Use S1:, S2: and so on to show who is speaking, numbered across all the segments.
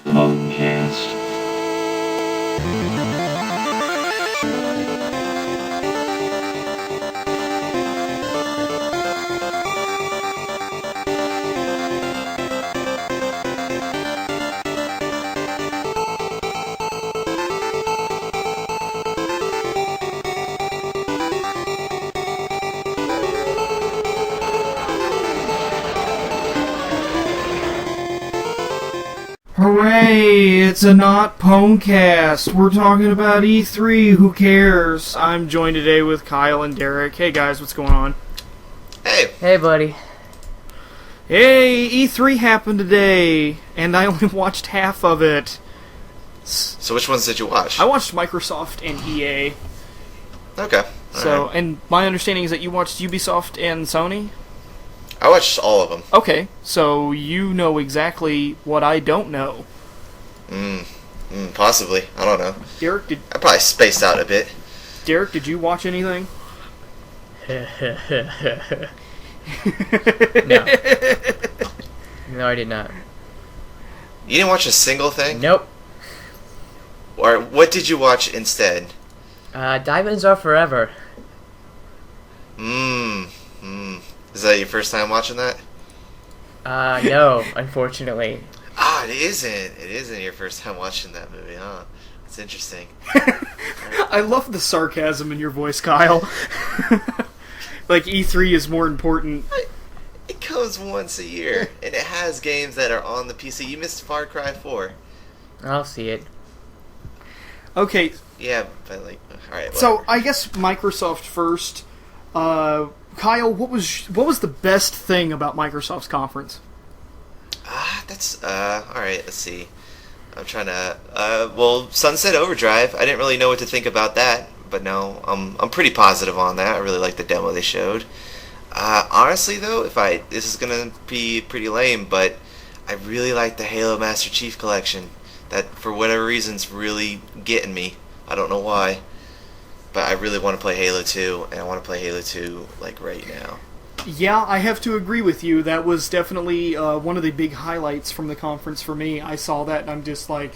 S1: PWNcast.
S2: Hooray! It's a not PWNcast. We're talking about E3. Who cares? I'm joined today with Kyle and Derek. Hey guys, what's going on?
S3: Hey.
S4: Hey, buddy.
S2: Hey, E3 happened today, and I only watched half of it.
S3: So which ones did you watch?
S2: I watched Microsoft and EA.
S3: Okay.
S2: So,
S3: Alright.
S2: and my understanding is that you watched Ubisoft and Sony?
S3: I watched all of them.
S2: Okay, so you know exactly what I don't know.
S3: Possibly. I don't know.
S2: Derek,
S3: I probably spaced out a bit.
S2: did you watch anything?
S4: No. No, I did not.
S3: You didn't watch a single thing?
S4: Nope.
S3: Or what did you watch instead?
S4: Diamonds Are Forever.
S3: Is that your first time watching that?
S4: No, unfortunately.
S3: Ah, it isn't. It isn't your first time watching that movie, huh? It's interesting.
S2: I love the sarcasm in your voice, Kyle. Like E3 is more important.
S3: It comes once a year, and it has games that are on the PC. You missed Far Cry 4.
S4: I'll see it.
S2: Okay,
S3: Yeah, but like, alright,
S2: so I guess Microsoft first. Kyle, what was the best thing about Microsoft's conference?
S3: That's, alright, let's see. I'm trying to, well, Sunset Overdrive, I didn't really know what to think about that, but no, I'm pretty positive on that. I really like the demo they showed. Honestly, though, this is gonna be pretty lame, but I really like the Halo Master Chief Collection. That, for whatever reason's really getting me. I don't know why. But I really want to play Halo 2, and I want to play Halo 2, like, right now.
S2: Yeah, I have to agree with you. That was definitely one of the big highlights from the conference for me. I saw that, and I'm just like,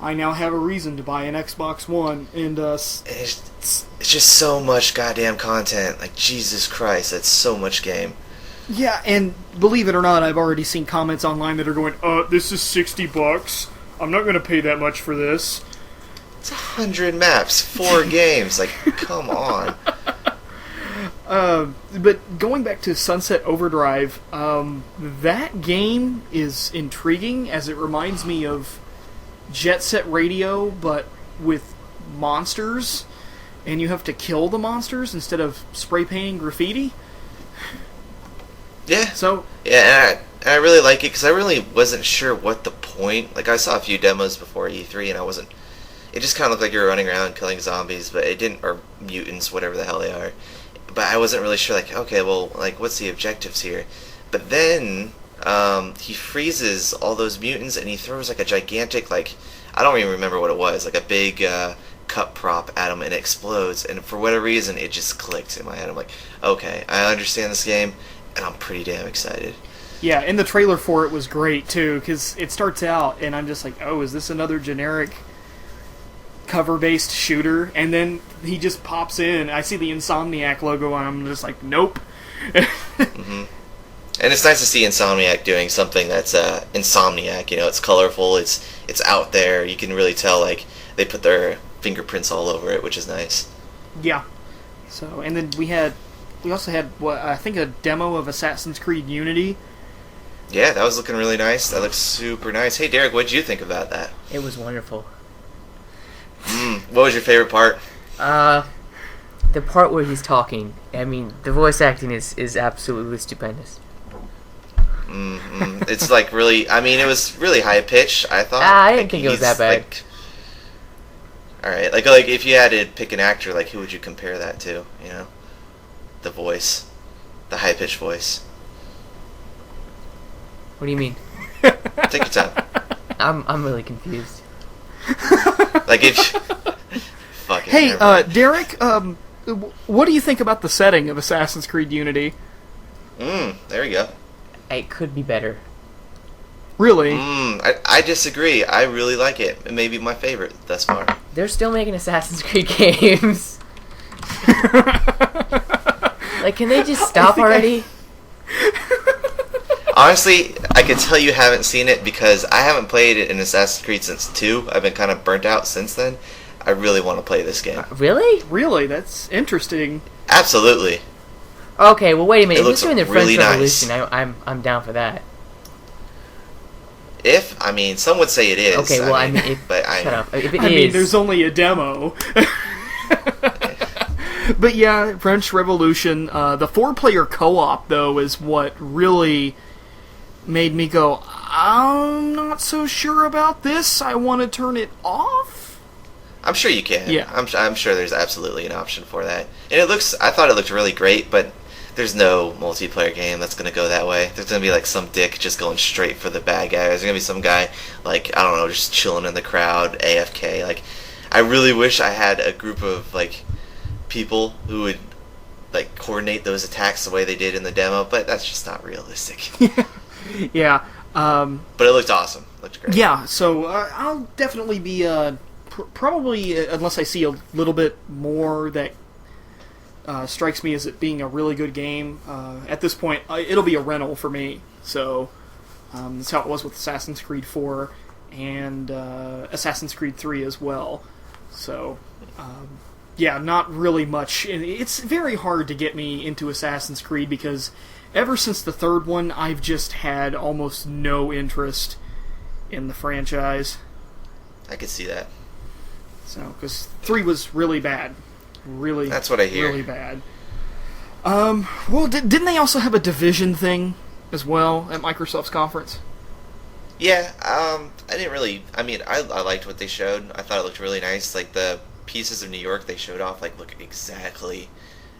S2: I now have a reason to buy an Xbox One. And
S3: It's just so much goddamn content. Like, Jesus Christ, that's so much game.
S2: yeah, and believe it or not, I've already seen comments online that are going, this is $60. I'm not going to pay that much for this.
S3: It's 100 maps, 4 games. Like, come on.
S2: But going back to Sunset Overdrive, that game is intriguing as it reminds me of Jet Set Radio, but with monsters, and you have to kill the monsters instead of spray painting graffiti.
S3: Yeah.
S2: So
S3: Yeah, and I really like it because I really wasn't sure what the point. Like, I saw a few demos before E3, and I wasn't. It just kind of looked like you were running around killing zombies, but it didn't, or mutants, whatever the hell they are. But I wasn't really sure, like, okay, well, like, what's the objectives here? But then, he freezes all those mutants, and he throws, like, a gigantic, like, I don't even remember what it was, like a big, cup prop at him, and it explodes, and for whatever reason, it just clicked in my head. I'm like, okay, I understand this game, and I'm pretty damn excited.
S2: yeah, and the trailer for it was great too, because it starts out, and I'm just like, oh, is this another generic cover-based shooter? And then he just pops in. I see the Insomniac logo, and I'm just like, nope.
S3: And it's nice to see Insomniac doing something that's Insomniac. You know, it's colorful, it's out there. You can really tell, like, they put their fingerprints all over it, which is nice.
S2: Yeah. So, and then we also had what I think a demo of Assassin's Creed Unity.
S3: Yeah, that was looking really nice. That looks super nice. Hey, Derek, what did you think about that?
S4: It was wonderful.
S3: What was your favorite part?
S4: The part where he's talking. I mean, the voice acting is absolutely stupendous.
S3: It's like really. I mean, it was really high pitched. I thought.
S4: I didn't think it was that bad.
S3: Like, all right, like if you had to pick an actor, like who would you compare that to? You know, the voice, the high pitched voice.
S4: What do you mean?
S3: Take your time.
S4: I'm really confused.
S3: Like if. Fucking.
S2: Hey, Derek, what do you think about the setting of Assassin's Creed Unity?
S3: There we go.
S4: It could be better.
S2: Really?
S3: I disagree. I really like it. It may be my favorite thus far.
S4: They're still making Assassin's Creed games. Like, can they just stop already?
S3: Honestly, I can tell you haven't seen it because I haven't played it in Assassin's Creed since 2. I've been kind of burnt out since then. I really want to play this game.
S4: Really?
S2: Really? That's interesting.
S3: Absolutely.
S4: Okay, well, wait a minute.
S3: It
S4: If it's
S3: looks
S4: doing the
S3: really
S4: French
S3: nice.
S4: Revolution, I'm down for that.
S3: Some would say it is.
S4: Okay, well, I mean, shut up. If it
S2: I mean,
S4: is,
S2: there's only a demo. But yeah, French Revolution. The 4-player co-op, though, is what really made me go, I'm not so sure about this. I want to turn it off.
S3: I'm sure you can.
S2: Yeah.
S3: I'm sure there's absolutely an option for that. And I thought it looked really great, but there's no multiplayer game that's going to go that way. There's going to be like some dick just going straight for the bad guy. There's going to be some guy, like, I don't know, just chilling in the crowd, AFK. Like, I really wish I had a group of, like, people who would, like, coordinate those attacks the way they did in the demo, but that's just not realistic.
S2: Yeah.
S3: But it looked awesome. It looked great.
S2: Yeah, so I'll definitely be, probably, unless I see a little bit more that strikes me as it being a really good game, at this point, it'll be a rental for me. So that's how it was with Assassin's Creed 4 and Assassin's Creed 3 as well. So, yeah, not really much. It's very hard to get me into Assassin's Creed because ever since the third one, I've just had almost no interest in the franchise.
S3: I could see that.
S2: So, because 3 was really bad. Really,
S3: that's what I hear.
S2: Really bad. Well, didn't they also have a Division thing as well at Microsoft's conference?
S3: Yeah, I didn't really... I mean, I liked what they showed. I thought it looked really nice. Like, the pieces of New York they showed off, like, look exactly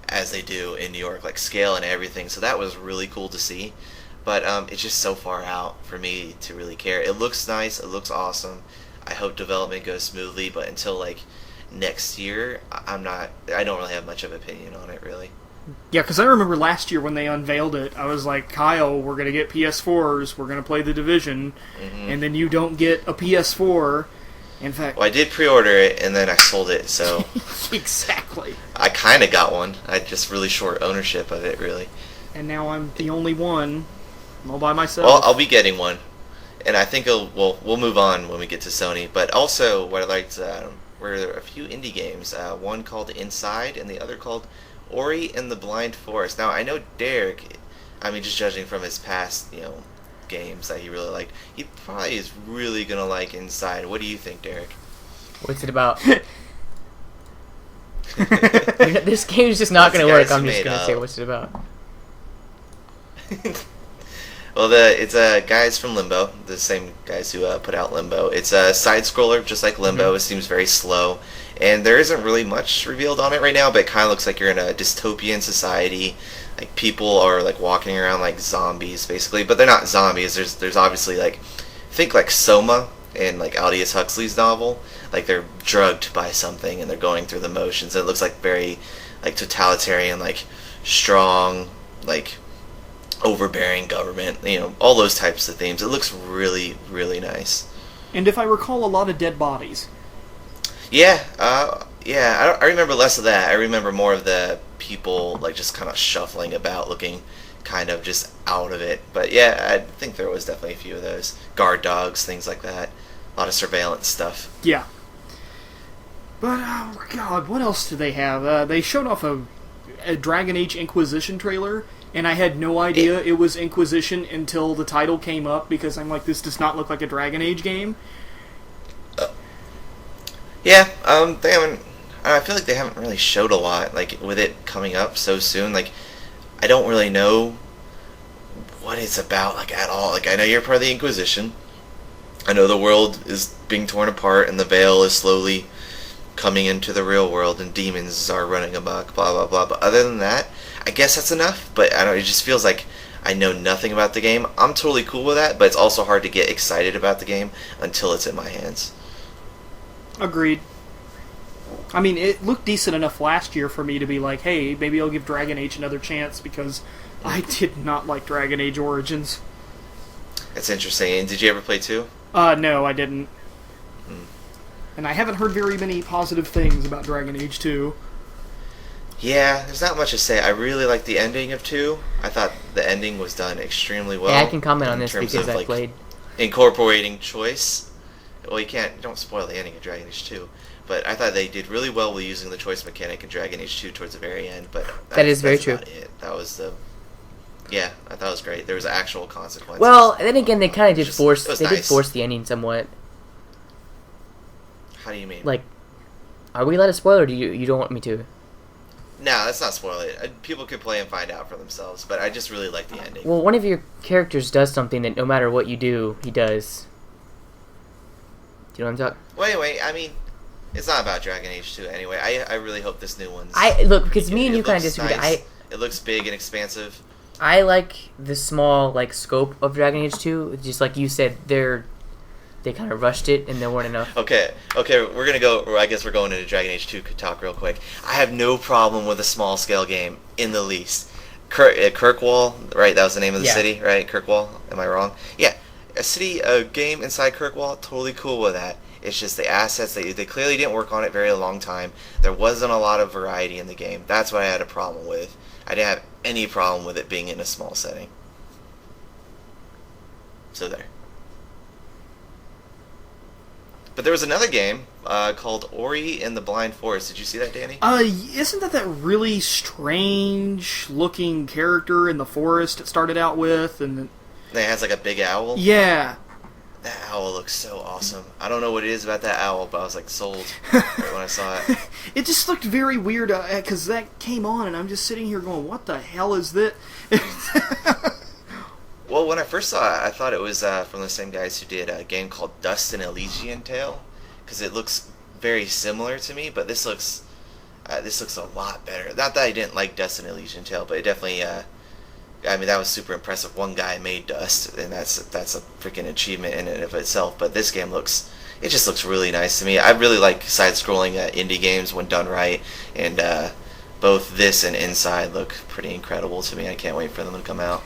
S3: as they do in New York. Like, scale and everything. So that was really cool to see. But it's just so far out for me to really care. It looks nice. It looks awesome. I hope development goes smoothly. But until, like, next year, I don't really have much of an opinion on it, really.
S2: Yeah, because I remember last year when they unveiled it, I was like, Kyle, we're going to get PS4s, we're going to play The Division, and then you don't get a PS4. In fact...
S3: Well, I did pre-order it, and then I sold it, so...
S2: Exactly.
S3: I kind of got one. I had just really short ownership of it, really.
S2: And now I'm the only one, all by myself.
S3: Well, I'll be getting one. And I think we'll move on when we get to Sony. But also, what I liked... were a few indie games. One called Inside, and the other called Ori and the Blind Forest. Now, I know Derek, I mean, just judging from his past, games that he really liked, he probably is really going to like Inside. What do you think, Derek?
S4: What's it about? This game is just not going to work. I'm just going to say, what's it about?
S3: Well, it's guys from Limbo, the same guys who put out Limbo. It's a side-scroller, just like Limbo. Mm-hmm. It seems very slow, and there isn't really much revealed on it right now, but it kind of looks like you're in a dystopian society. Like, people are, like, walking around like zombies, basically, but they're not zombies. There's obviously, like, think like Soma in, like, Aldous Huxley's novel. Like, they're drugged by something, and they're going through the motions. It looks like very, like, totalitarian, like, strong, like, overbearing government, all those types of themes. It looks really, really nice.
S2: And if I recall, a lot of dead bodies.
S3: Yeah, I remember less of that. I remember more of the people, like, just kind of shuffling about, looking kind of just out of it. But yeah, I think there was definitely a few of those. Guard dogs, things like that. A lot of surveillance stuff.
S2: Yeah. But, oh god, what else do they have? They showed off a Dragon Age Inquisition trailer, and I had no idea it was Inquisition until the title came up, because I'm like, this does not look like a Dragon Age game.
S3: Yeah, they haven't... I feel like they haven't really showed a lot, like, with it coming up so soon. Like, I don't really know what it's about, like, at all. Like, I know you're part of the Inquisition. I know the world is being torn apart, and the Veil is slowly coming into the real world, and demons are running amok, blah, blah, blah. But other than that, I guess that's enough. But I don't know, it just feels like I know nothing about the game. I'm totally cool with that, but it's also hard to get excited about the game until it's in my hands.
S2: Agreed. I mean, it looked decent enough last year for me to be like, hey, maybe I'll give Dragon Age another chance, because I did not like Dragon Age Origins.
S3: It's interesting. And did you ever play 2?
S2: No, I didn't. And I haven't heard very many positive things about Dragon Age 2.
S3: Yeah, there's not much to say. I really like the ending of 2. I thought the ending was done extremely well.
S4: Yeah, I can comment on
S3: in
S4: this
S3: terms
S4: because
S3: of,
S4: I
S3: like,
S4: played.
S3: incorporating choice. Well, you don't spoil the ending of Dragon Age 2. But I thought they did really well with using the choice mechanic in Dragon Age 2 towards the very end. But
S4: That is very true.
S3: about it. That was the... Yeah, I thought it was great. There was actual consequences.
S4: Well, then again, they kind of did
S3: Just-
S4: force.
S3: it was
S4: They did
S3: nice.
S4: force the ending somewhat.
S3: How do you mean?
S4: Like, are we allowed to spoil, or do you don't want me to?
S3: No, that's not spoil it. People could play and find out for themselves. But I just really like the ending.
S4: Well, one of your characters does something that no matter what you do, he does. Do you know what I'm talking?
S3: Well, anyway, I mean, it's not about Dragon Age 2 anyway. I really hope this new one's...
S4: Look, because me and
S3: it
S4: you kind of
S3: looks
S4: disagree.
S3: nice. It looks big and expansive.
S4: I like the small scope of Dragon Age 2. Just like you said, they kind of rushed it and there weren't enough.
S3: Okay, we're gonna go. I guess we're going into Dragon Age 2 talk real quick. I have no problem with a small scale game in the least. Kirkwall, right? That was the name of the city, right? Kirkwall. Am I wrong? Yeah, a game inside Kirkwall. Totally cool with that. It's just the assets. They clearly didn't work on it very long time. There wasn't a lot of variety in the game. That's what I had a problem with. I didn't have any problem with it being in a small setting. So there. But there was another game called Ori and the Blind Forest. Did you see that, Danny?
S2: Isn't that really strange-looking character in the forest it started out with? And
S3: It has like a big owl.
S2: yeah.
S3: That owl looks so awesome. I don't know what it is about that owl, but I was like sold right when I saw it.
S2: It just looked very weird because that came on, and I'm just sitting here going, "What the hell is this?"
S3: Well, when I first saw it, I thought it was from the same guys who did a game called Dust and Elysian Tale, because it looks very similar to me, but this looks a lot better. Not that I didn't like Dust and Elysian Tale, but it definitely. I mean, that was super impressive. One guy made Dust, and that's a freaking achievement in and of itself. But this game just looks really nice to me. I really like side-scrolling indie games when done right, and both this and Inside look pretty incredible to me. I can't wait for them to come out.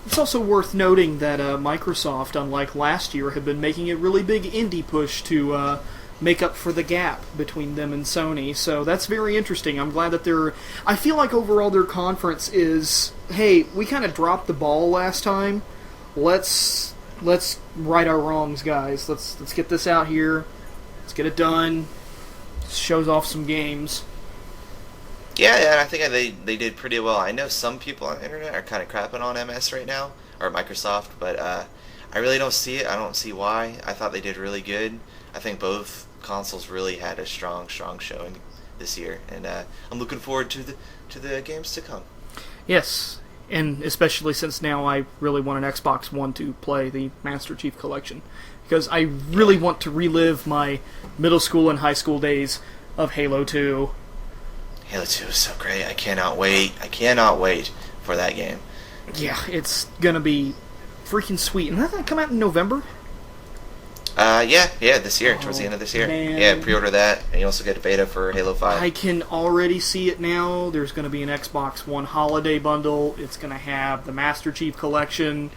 S2: It's also worth noting that Microsoft, unlike last year, had been making a really big indie push to make up for the gap between them and Sony. So that's very interesting. I'm glad that I feel like overall their conference is, hey, we kind of dropped the ball last time. Let's right our wrongs, guys. Let's get this out here. Let's get it done. Shows off some games.
S3: Yeah, and I think they did pretty well. I know some people on the internet are kind of crapping on MS right now, or Microsoft, but I really don't see it. I don't see why. I thought they did really good. I think both consoles really had a strong showing this year, and I'm looking forward to the games to come.
S2: Yes, and especially since now I really want an Xbox One to play the Master Chief Collection, because I really want to relive my middle school and high school days of Halo 2.
S3: Halo 2 is so great. I cannot wait. For that game.
S2: Yeah, it's gonna be freaking sweet. And that's gonna come out in November?
S3: Yeah, this year, towards the end of this year.
S2: Man.
S3: Yeah, pre-order that, and you also get a beta for Halo 5.
S2: I can already see it now. There's gonna be an Xbox One holiday bundle. It's gonna have the Master Chief Collection.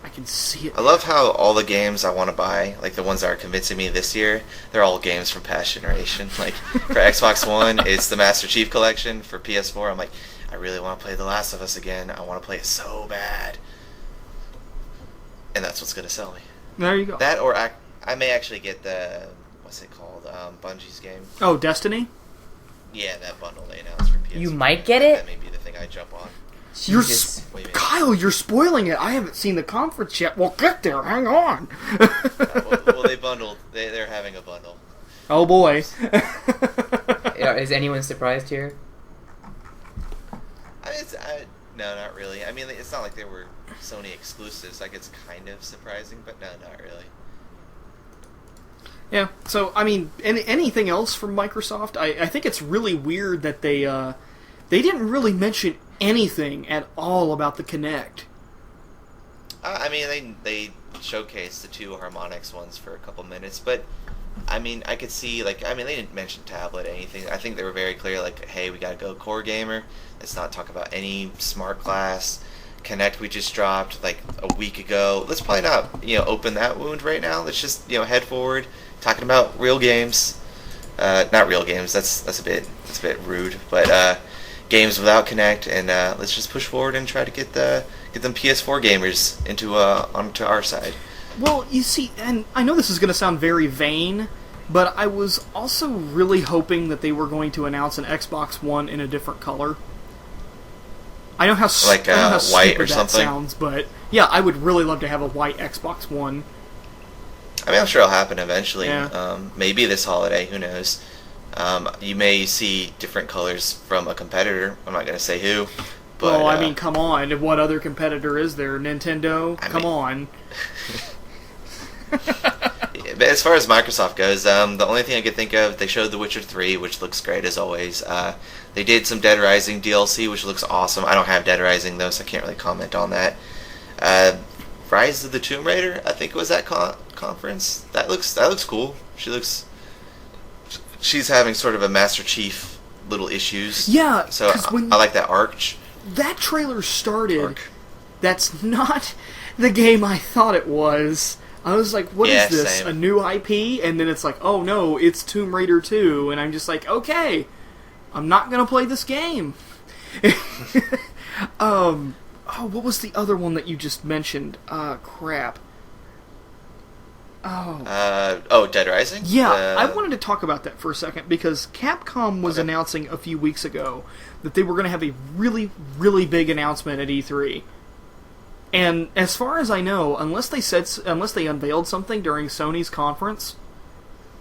S2: I can see it.
S3: I love how all the games I want to buy, like the ones that are convincing me this year, they're all games from past generation. Like, for Xbox One, it's the Master Chief Collection. For PS4, I'm like, I really want to play The Last of Us again. I want to play it so bad. And that's what's going to sell me.
S2: There you go.
S3: That, or I may actually get the, what's it called, Bungie's game.
S2: Oh, Destiny?
S3: Yeah, that bundle they announced for PS4.
S4: You might get it?
S3: That may be the thing I jump on.
S4: Jesus.
S3: What do you mean?
S2: Kyle, you're spoiling it. I haven't seen the conference yet. Well, get there. Hang on.
S3: Well, they bundled. They're having a bundle.
S2: Oh, boy.
S4: Is anyone surprised here?
S3: No, not really. I mean, it's not like they were Sony exclusives. Like, it's kind of surprising, but no, not really.
S2: Yeah, so, I mean, anything else from Microsoft? I think it's really weird that they didn't really mention anything at all about the Kinect.
S3: I mean, they showcased the two Harmonix ones for a couple minutes, but, I mean, I could see, they didn't mention tablet or anything. I think they were very clear, hey, we gotta go core gamer. Let's not talk about any smart glass. Connect we just dropped like a week ago. Let's probably not open that wound right now. Let's just head forward, talking about real games. Not real games. That's a bit rude. But games without Connect, and let's just push forward and try to get them PS4 gamers onto our side.
S2: Well, you see, and I know this is going to sound very vain, but I was also really hoping that they were going to announce an Xbox One in a different color. I know how
S3: white
S2: stupid
S3: or
S2: that
S3: something
S2: sounds, but yeah, I would really love to have a white Xbox One.
S3: I mean, I'm sure it'll happen eventually.
S2: Yeah.
S3: Maybe this holiday. Who knows? You may see different colors from a competitor. I'm not going to say who. But,
S2: well, I mean, come on. What other competitor is there? Nintendo? Come on.
S3: But as far as Microsoft goes, the only thing I could think of, they showed The Witcher 3, which looks great as always. They did some Dead Rising DLC, which looks awesome. I don't have Dead Rising, though, so I can't really comment on that. Rise of the Tomb Raider, I think, was that conference. That looks cool. She's having sort of a Master Chief little issues.
S2: Yeah,
S3: so I like that arch.
S2: That trailer started. That's not the game I thought it was. I was like, what is this?
S3: Same.
S2: A new IP? And then it's like, oh no, it's Tomb Raider 2. And I'm just like, okay, I'm not going to play this game. What was the other one that you just mentioned? Crap.
S3: Dead Rising?
S2: Yeah, I wanted to talk about that for a second because Capcom was announcing a few weeks ago that they were going to have a really, really big announcement at E3. And as far as I know, unless they unveiled something during Sony's conference,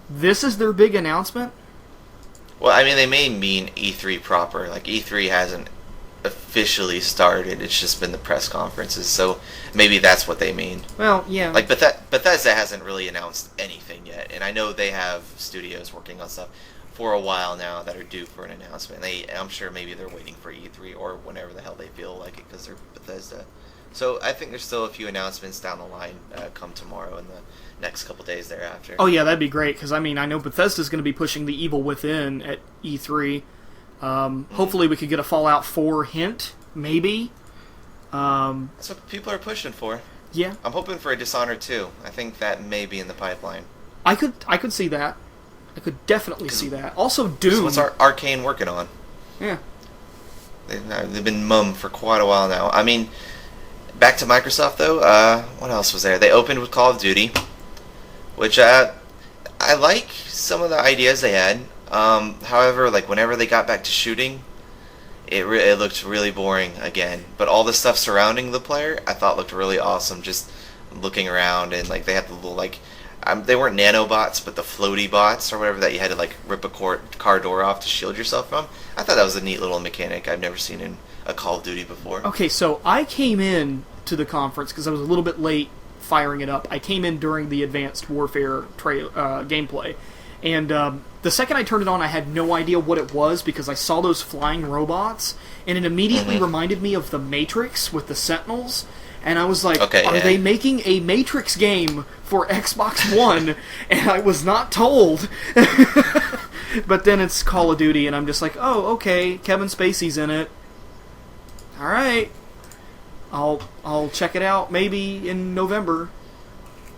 S2: this is their big announcement.
S3: Well, I mean, they may mean E3 proper. Like, E3 hasn't officially started. It's just been the press conferences, so maybe that's what they mean.
S2: Well, yeah.
S3: Like, Bethesda hasn't really announced anything yet, and I know they have studios working on stuff for a while now that are due for an announcement. I'm sure maybe they're waiting for E3 or whenever the hell they feel like it because they're Bethesda. So I think there's still a few announcements down the line come tomorrow and the next couple days thereafter.
S2: Oh yeah, that'd be great, because I mean, I know Bethesda's going to be pushing The Evil Within at E3. Hopefully we could get a Fallout 4 hint, maybe.
S3: That's what people are pushing for.
S2: Yeah.
S3: I'm hoping for a Dishonored 2. I think that may be in the pipeline.
S2: I could see that. I could definitely see that. Also, Doom.
S3: So what's Arcane working on?
S2: Yeah.
S3: They've been mum for quite a while now. I mean, back to Microsoft, though. What else was there? They opened with Call of Duty, which I like some of the ideas they had. However, like whenever they got back to shooting, it looked really boring again. But all the stuff surrounding the player, I thought looked really awesome. Just looking around and like they had the little like, they weren't nanobots, but the floaty bots or whatever that you had to like rip a car door off to shield yourself from. I thought that was a neat little mechanic I've never seen in a Call of Duty before.
S2: Okay, so I came in to the conference because I was a little bit late firing it up. I came in during the Advanced Warfare gameplay. And the second I turned it on, I had no idea what it was because I saw those flying robots, and it immediately reminded me of The Matrix with the Sentinels. And I was like, are they making a Matrix game for Xbox One? And I was not told. But then it's Call of Duty, and I'm just like, oh, okay, Kevin Spacey's in it. All right. I'll check it out maybe in November.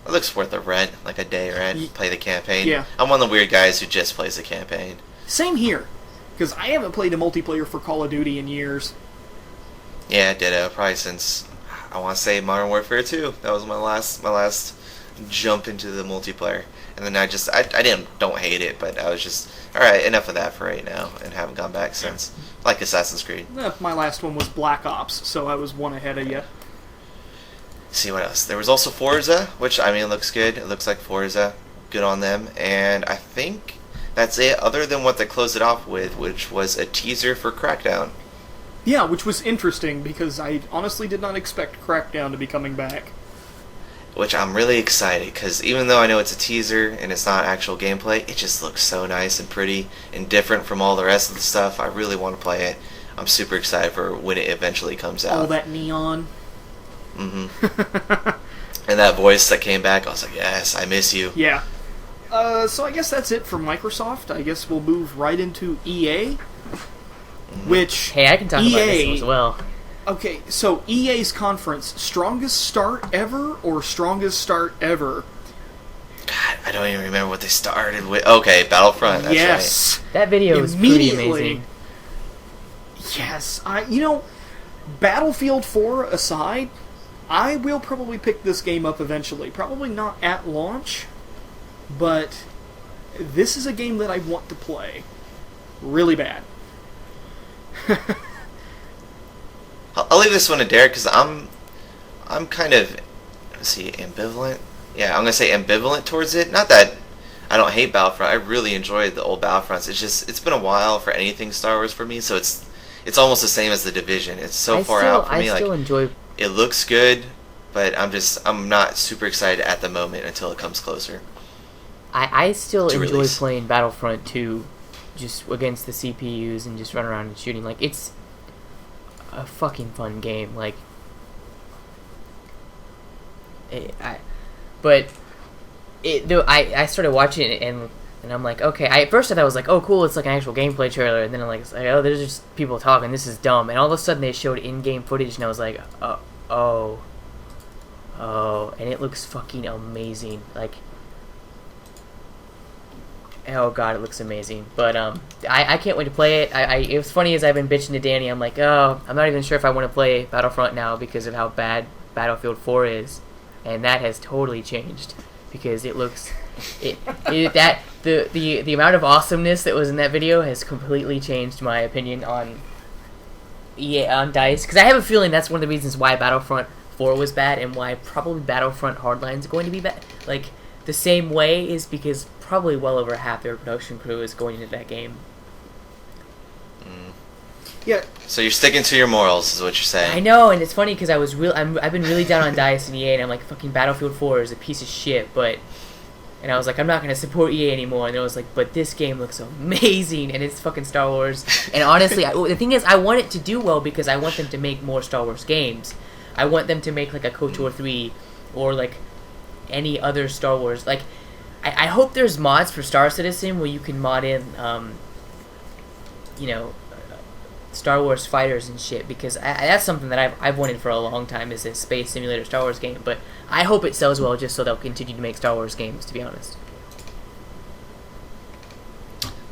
S3: It looks worth a rent, like a day rent, play the campaign.
S2: Yeah.
S3: I'm one of the weird guys who just plays the campaign.
S2: Same here, because I haven't played a multiplayer for Call of Duty in years.
S3: Yeah, ditto. Probably since, I want to say, Modern Warfare 2. That was my last jump into the multiplayer. And then I don't hate it, but I was just, alright, enough of that for right now, and haven't gone back since. Like Assassin's Creed.
S2: My last one was Black Ops, so I was one ahead of you.
S3: See what else. There was also Forza, which, I mean, it looks good. It looks like Forza. Good on them. And I think that's it, other than what they closed it off with, which was a teaser for Crackdown.
S2: Yeah, which was interesting, because I honestly did not expect Crackdown to be coming back.
S3: Which I'm really excited, because even though I know it's a teaser and it's not actual gameplay, it just looks so nice and pretty and different from all the rest of the stuff. I really want to play it. I'm super excited for when it eventually comes out.
S2: All that neon.
S3: And that voice that came back, I was like, yes, I miss you.
S2: Yeah. So I guess that's it for Microsoft. I guess we'll move right into EA. Which...
S4: Hey, I can talk about this as well.
S2: Okay, so EA's conference, strongest start ever or strongest start ever?
S3: God, I don't even remember what they started with. Okay, Battlefront. That's
S2: yes.
S4: That video is pretty amazing.
S2: Yes. Battlefield 4 aside, I will probably pick this game up eventually. Probably not at launch, but this is a game that I want to play really bad.
S3: I'll leave this one to Derek because I'm kind of, ambivalent. Yeah, I'm gonna say ambivalent towards it. Not that I don't hate Battlefront. I really enjoyed the old Battlefronts. It's just it's been a while for anything Star Wars for me, so it's almost the same as The Division. It's so far out for me.
S4: I still enjoy.
S3: It looks good, but I'm not super excited at the moment until it comes closer.
S4: I still enjoy
S3: release.
S4: playing Battlefront 2 just against the CPUs and just run around and shooting. Like, it's a fucking fun game. Like, I started watching it and I'm like, okay. At first I thought it was like, oh cool, it's like an actual gameplay trailer, and then I'm like, oh, there's just people talking. This is dumb. And all of a sudden they showed in-game footage, and I was like, oh, and it looks fucking amazing. Like, oh god, it looks amazing. But I can't wait to play it. It was funny as I've been bitching to Danny. I'm like, oh, I'm not even sure if I want to play Battlefront now because of how bad Battlefield 4 is, and that has totally changed because it looks the amount of awesomeness that was in that video has completely changed my opinion on DICE, because I have a feeling that's one of the reasons why Battlefront 4 was bad and why probably Battlefront Hardline is going to be bad. Like, the same way is because probably well over half their production crew is going into that game.
S2: Yeah.
S3: So you're sticking to your morals, is what you're saying.
S4: I know, and it's funny because I've been really down on DICE and EA, and I'm like, fucking Battlefield 4 is a piece of shit, and I was like, I'm not going to support EA anymore, and I was like, but this game looks amazing, and it's fucking Star Wars, and honestly, the thing is, I want it to do well because I want them to make more Star Wars games. I want them to make, like, a KOTOR 3, or, like, any other Star Wars, like, I hope there's mods for Star Citizen where you can mod in, Star Wars fighters and shit, because that's something that I've wanted for a long time, is a space simulator Star Wars game, but I hope it sells well just so they'll continue to make Star Wars games, to be honest.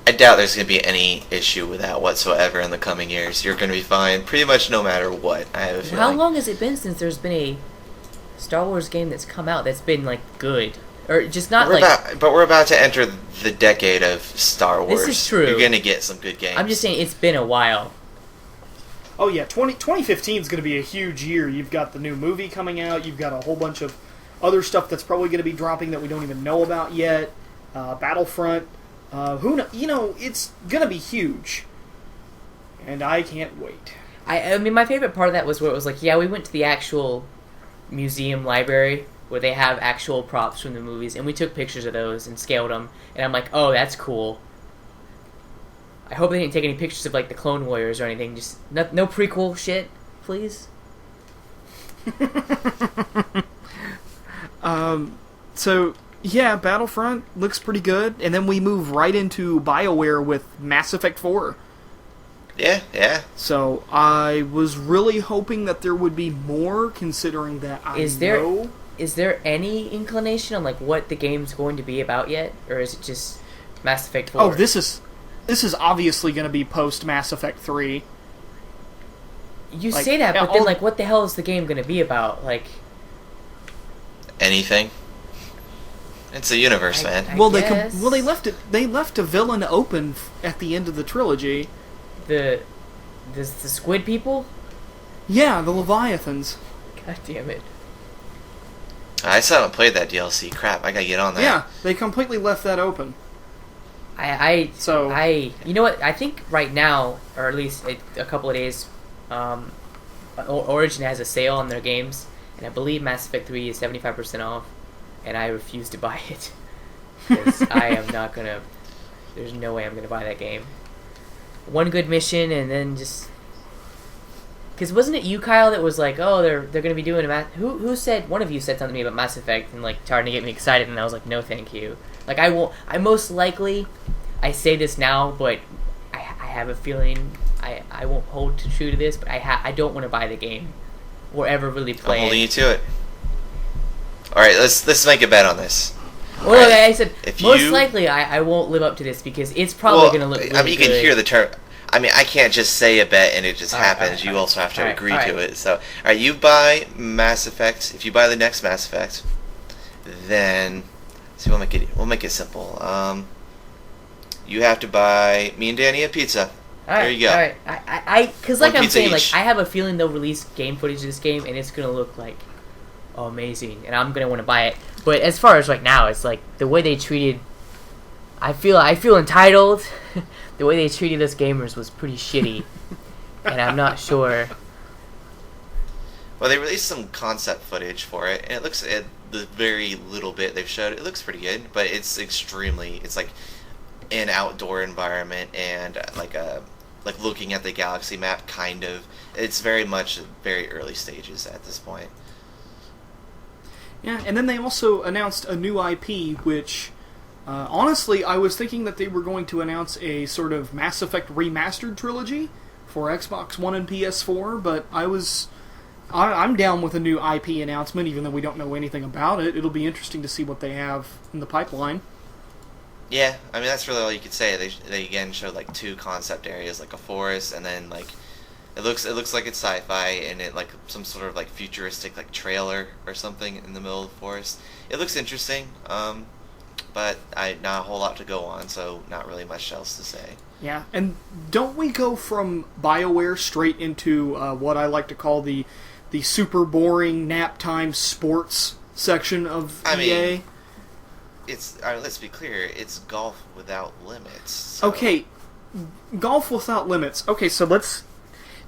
S3: I doubt there's going to be any issue with that whatsoever in the coming years. You're going to be fine pretty much no matter what, I have a feeling.
S4: How long has it been since there's been a Star Wars game that's come out that's been, like, good? Or just not
S3: but we're about to enter the decade of Star Wars.
S4: This is true.
S3: You're going to get some good games.
S4: I'm just saying it's been a while.
S2: Oh yeah, 2015 is going to be a huge year. You've got the new movie coming out. You've got a whole bunch of other stuff that's probably going to be dropping that we don't even know about yet. Battlefront. It's going to be huge. And I can't wait.
S4: I mean, my favorite part of that was where it was like, yeah, we went to the actual museum library where they have actual props from the movies, and we took pictures of those and scaled them, and I'm like, oh, that's cool. I hope they didn't take any pictures of, like, the Clone Warriors or anything. Just no prequel shit, please.
S2: So, yeah, Battlefront looks pretty good, and then we move right into BioWare with Mass Effect 4.
S3: Yeah.
S2: So, I was really hoping that there would be more, considering that
S4: Is there any inclination on, like, what the game's going to be about yet? Or is it just Mass Effect 4?
S2: Oh, this is obviously going to be post Mass Effect 3.
S4: You say that, but then, like, what the hell is the game going to be about? Like,
S3: anything. It's a universe, man.
S2: They left a villain open at the end of the trilogy.
S4: The squid people?
S2: Yeah, the Leviathans.
S4: God damn it.
S3: I still haven't played that DLC. Crap, I gotta get on that.
S2: Yeah, they completely left that open.
S4: You know what? I think right now, or at least a couple of days, Origin has a sale on their games, and I believe Mass Effect 3 is 75% off, and I refuse to buy it because I am not gonna. There's no way I'm gonna buy that game. One good mission, and then just. Because wasn't it you, Kyle, that was like, oh, they're going to be doing a who said, one of you said something to me about Mass Effect and, like, trying to get me excited, and I was like, no, thank you. Like, I most likely, I say this now, but I have a feeling I won't hold true to this, but I don't want to buy the game or ever really play
S3: I'm holding
S4: it.
S3: you to it. All right, let's make a bet on this.
S4: Well,
S3: Right.
S4: I said
S3: If
S4: most
S3: you-
S4: likely I won't live up to this because it's probably going to look really
S3: I mean, you can
S4: good.
S3: hear the term. I mean, I can't just say a bet and it just
S4: All right,
S3: happens.
S4: all right,
S3: You
S4: all right.
S3: also have to
S4: All right,
S3: agree
S4: all
S3: to
S4: right.
S3: it. So, all right, you buy Mass Effect. If you buy the next Mass Effect, then see, we'll make it simple. You have to buy me and Danny a pizza. There you go.
S4: All right. Because like
S3: One
S4: I'm
S3: pizza
S4: saying, like
S3: each.
S4: I have a feeling they'll release game footage of this game and it's gonna look like amazing, and I'm gonna want to buy it. But as far as right now, it's like the way they treated. I feel entitled. The way they treated us gamers was pretty shitty, and I'm not sure.
S3: Well, they released some concept footage for it, and it looks at the very little bit they've showed. It looks pretty good, but it's like an outdoor environment and like looking at the galaxy map. Kind of, it's very much very early stages at this point.
S2: Yeah, and then they also announced a new IP, which, honestly, I was thinking that they were going to announce a sort of Mass Effect remastered trilogy for Xbox One and PS4, but I'm down with a new IP announcement, even though we don't know anything about it. It'll be interesting to see what they have in the pipeline.
S3: Yeah, I mean that's really all you could say. They again showed like two concept areas, like a forest, and then like it looks like it's sci-fi, and it like some sort of like futuristic like trailer or something in the middle of the forest. It looks interesting, but not a whole lot to go on, so not really much else to say.
S2: Yeah, and don't we go from BioWare straight into what I like to call the super boring nap time sports section of
S3: I
S2: EA?
S3: mean, let's be clear, it's golf without limits. So.
S2: Okay, golf without limits. Okay, so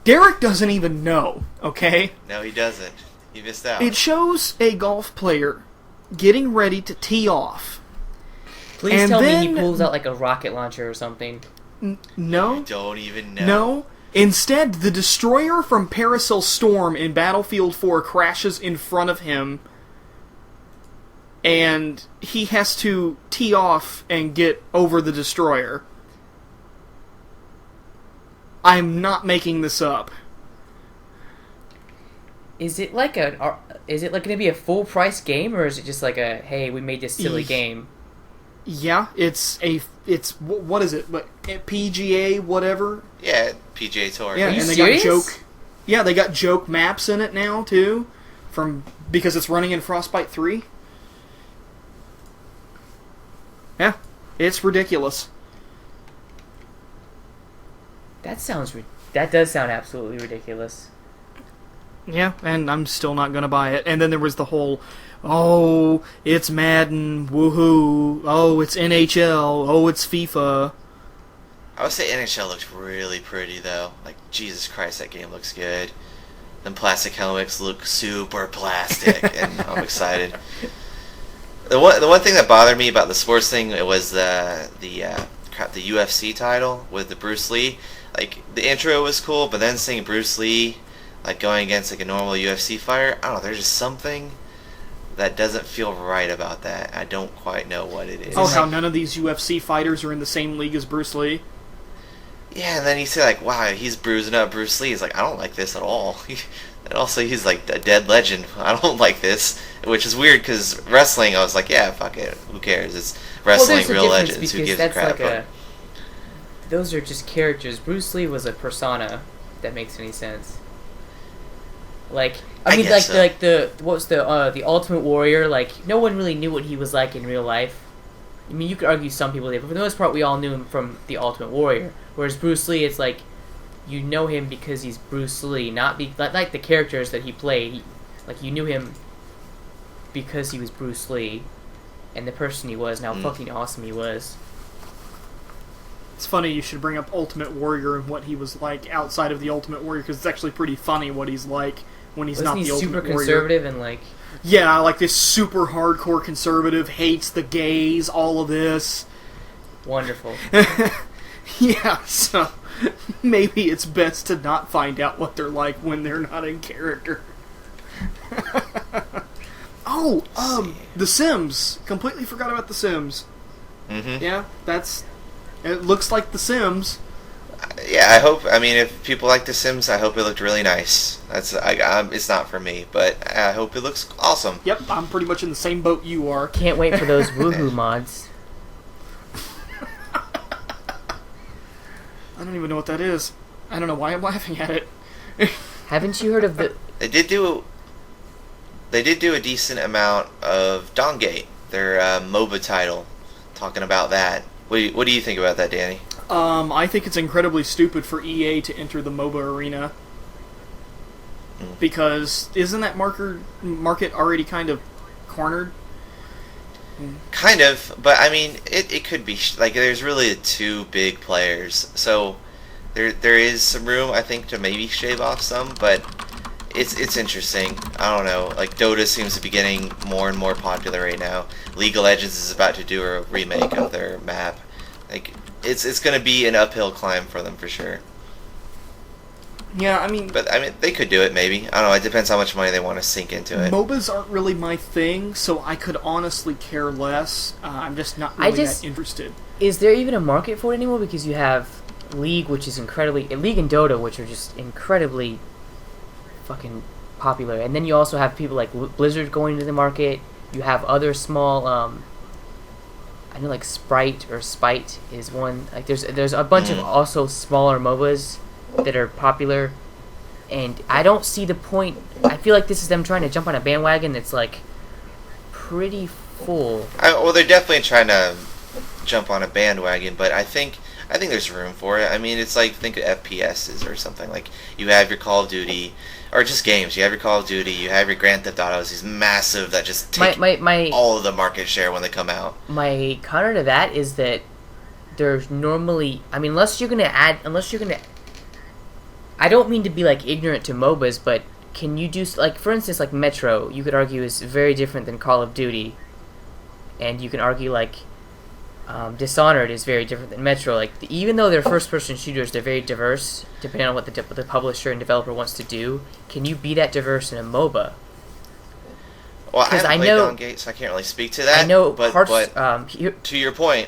S2: Derek doesn't even know, okay?
S3: No, he doesn't. He missed out.
S2: It shows a golf player getting ready to tee off.
S4: Please
S2: And
S4: tell me he
S2: then-
S4: pulls out like a rocket launcher or something.
S2: No?
S3: Don't even know.
S2: No. Instead, the destroyer from Paracel Storm in Battlefield 4 crashes in front of him, and he has to tee off and get over the destroyer. I'm not making this up.
S4: Is it like going to be a full price game, or is it just like a hey, we made this silly game?
S2: Yeah, what is it? Like PGA whatever?
S3: Yeah, PGA Tour.
S2: Yeah,
S4: Are you
S2: and they
S4: serious?
S2: got joke. Yeah, they got joke maps in it now too, because it's running in Frostbite 3. Yeah, it's ridiculous.
S4: That does sound absolutely ridiculous.
S2: Yeah, and I'm still not gonna buy it. And then there was the whole, oh, it's Madden, woohoo, oh, it's NHL, oh, it's FIFA.
S3: I would say NHL looks really pretty though. Like Jesus Christ, that game looks good. Them plastic helmets look super plastic, and I'm excited. The one thing that bothered me about the sports thing, it was the UFC title with the Bruce Lee. Like the intro was cool, but then seeing Bruce Lee like going against like a normal UFC fighter, I don't know. There's just something that doesn't feel right about that. I don't quite know what it is.
S2: Oh, how none of these UFC fighters are in the same league as Bruce Lee.
S3: Yeah, and then you say like, wow, he's bruising up Bruce Lee. He's like, I don't like this at all. And also, he's like a dead legend. I don't like this, which is weird because wrestling. I was like, yeah, fuck it, who cares? It's wrestling,
S4: there's a
S3: real
S4: difference
S3: legends. Who
S4: because
S3: gives a
S4: that's
S3: crap?
S4: like those are just characters. Bruce Lee was a persona. If that makes any sense. Like I mean,
S3: guess
S4: like
S3: so.
S4: what was the Ultimate Warrior? Like no one really knew what he was like in real life. I mean, you could argue some people did, but for the most part, we all knew him from the Ultimate Warrior. Whereas Bruce Lee, it's like you know him because he's Bruce Lee, not like the characters that he played. Like you knew him because he was Bruce Lee, and the person he was, and how fucking awesome he was.
S2: It's funny you should bring up Ultimate Warrior and what he was like outside of the Ultimate Warrior, because it's actually pretty funny what he's like when he's
S4: Wasn't
S2: not
S4: he
S2: the Ultimate
S4: super
S2: Warrior.
S4: conservative and like?
S2: Yeah, like this super hardcore conservative, hates the gays, all of this.
S4: Wonderful.
S2: Yeah, so maybe it's best to not find out what they're like when they're not in character. The Sims. Completely forgot about The Sims.
S3: Mm-hmm.
S2: Yeah, it looks like The Sims.
S3: Yeah, I hope. I mean, if people like The Sims, I hope it looked really nice. It's not for me, but I hope it looks awesome.
S2: Yep, I'm pretty much in the same boat you are.
S4: Can't wait for those woohoo mods.
S2: I don't even know what that is. I don't know why I'm laughing at it.
S4: Haven't you heard of the...
S3: They did do a decent amount of Dongate, their MOBA title, talking about that. What do you think about that, Danny?
S2: I think it's incredibly stupid for EA to enter the MOBA arena. Because isn't that market already kind of cornered?
S3: Kind of, but I mean, it could be like there's really two big players, so there is some room I think to maybe shave off some, but it's interesting. I don't know. Like Dota seems to be getting more and more popular right now. League of Legends is about to do a remake of their map. Like it's going to be an uphill climb for them for sure.
S2: Yeah, I mean...
S3: But, I mean, they could do it, maybe. I don't know, it depends how much money they want to sink into it.
S2: MOBAs aren't really my thing, so I could honestly care less. I'm just not really that interested.
S4: Is there even a market for it anymore? Because you have League, which is incredibly... League and Dota, which are just incredibly fucking popular. And then you also have people like Blizzard going into the market. You have other small... I know, like, Sprite or Spite is one. Like, there's a bunch of also smaller MOBAs that are popular, and I don't see the point. I feel like this is them trying to jump on a bandwagon that's like pretty full.
S3: Well, they're definitely trying to jump on a bandwagon, but I think there's room for it. I mean, it's like, think of FPSs or something. Like, you have your Call of Duty, or just games. You have your Call of Duty, you have your Grand Theft Autos, these massive that just take all of the market share when they come out.
S4: My counter to that is that there's normally, I mean, unless you're gonna I don't mean to be like ignorant to MOBAs, but can you do, like, for instance, like Metro, you could argue is very different than Call of Duty, and you can argue like Dishonored is very different than Metro. Like, even though they're first-person shooters, they're very diverse depending on what the publisher and developer wants to do. Can you be that diverse in a MOBA?
S3: Well, I haven't played Dongate, so I can't really speak to that.
S4: I know,
S3: but to your point,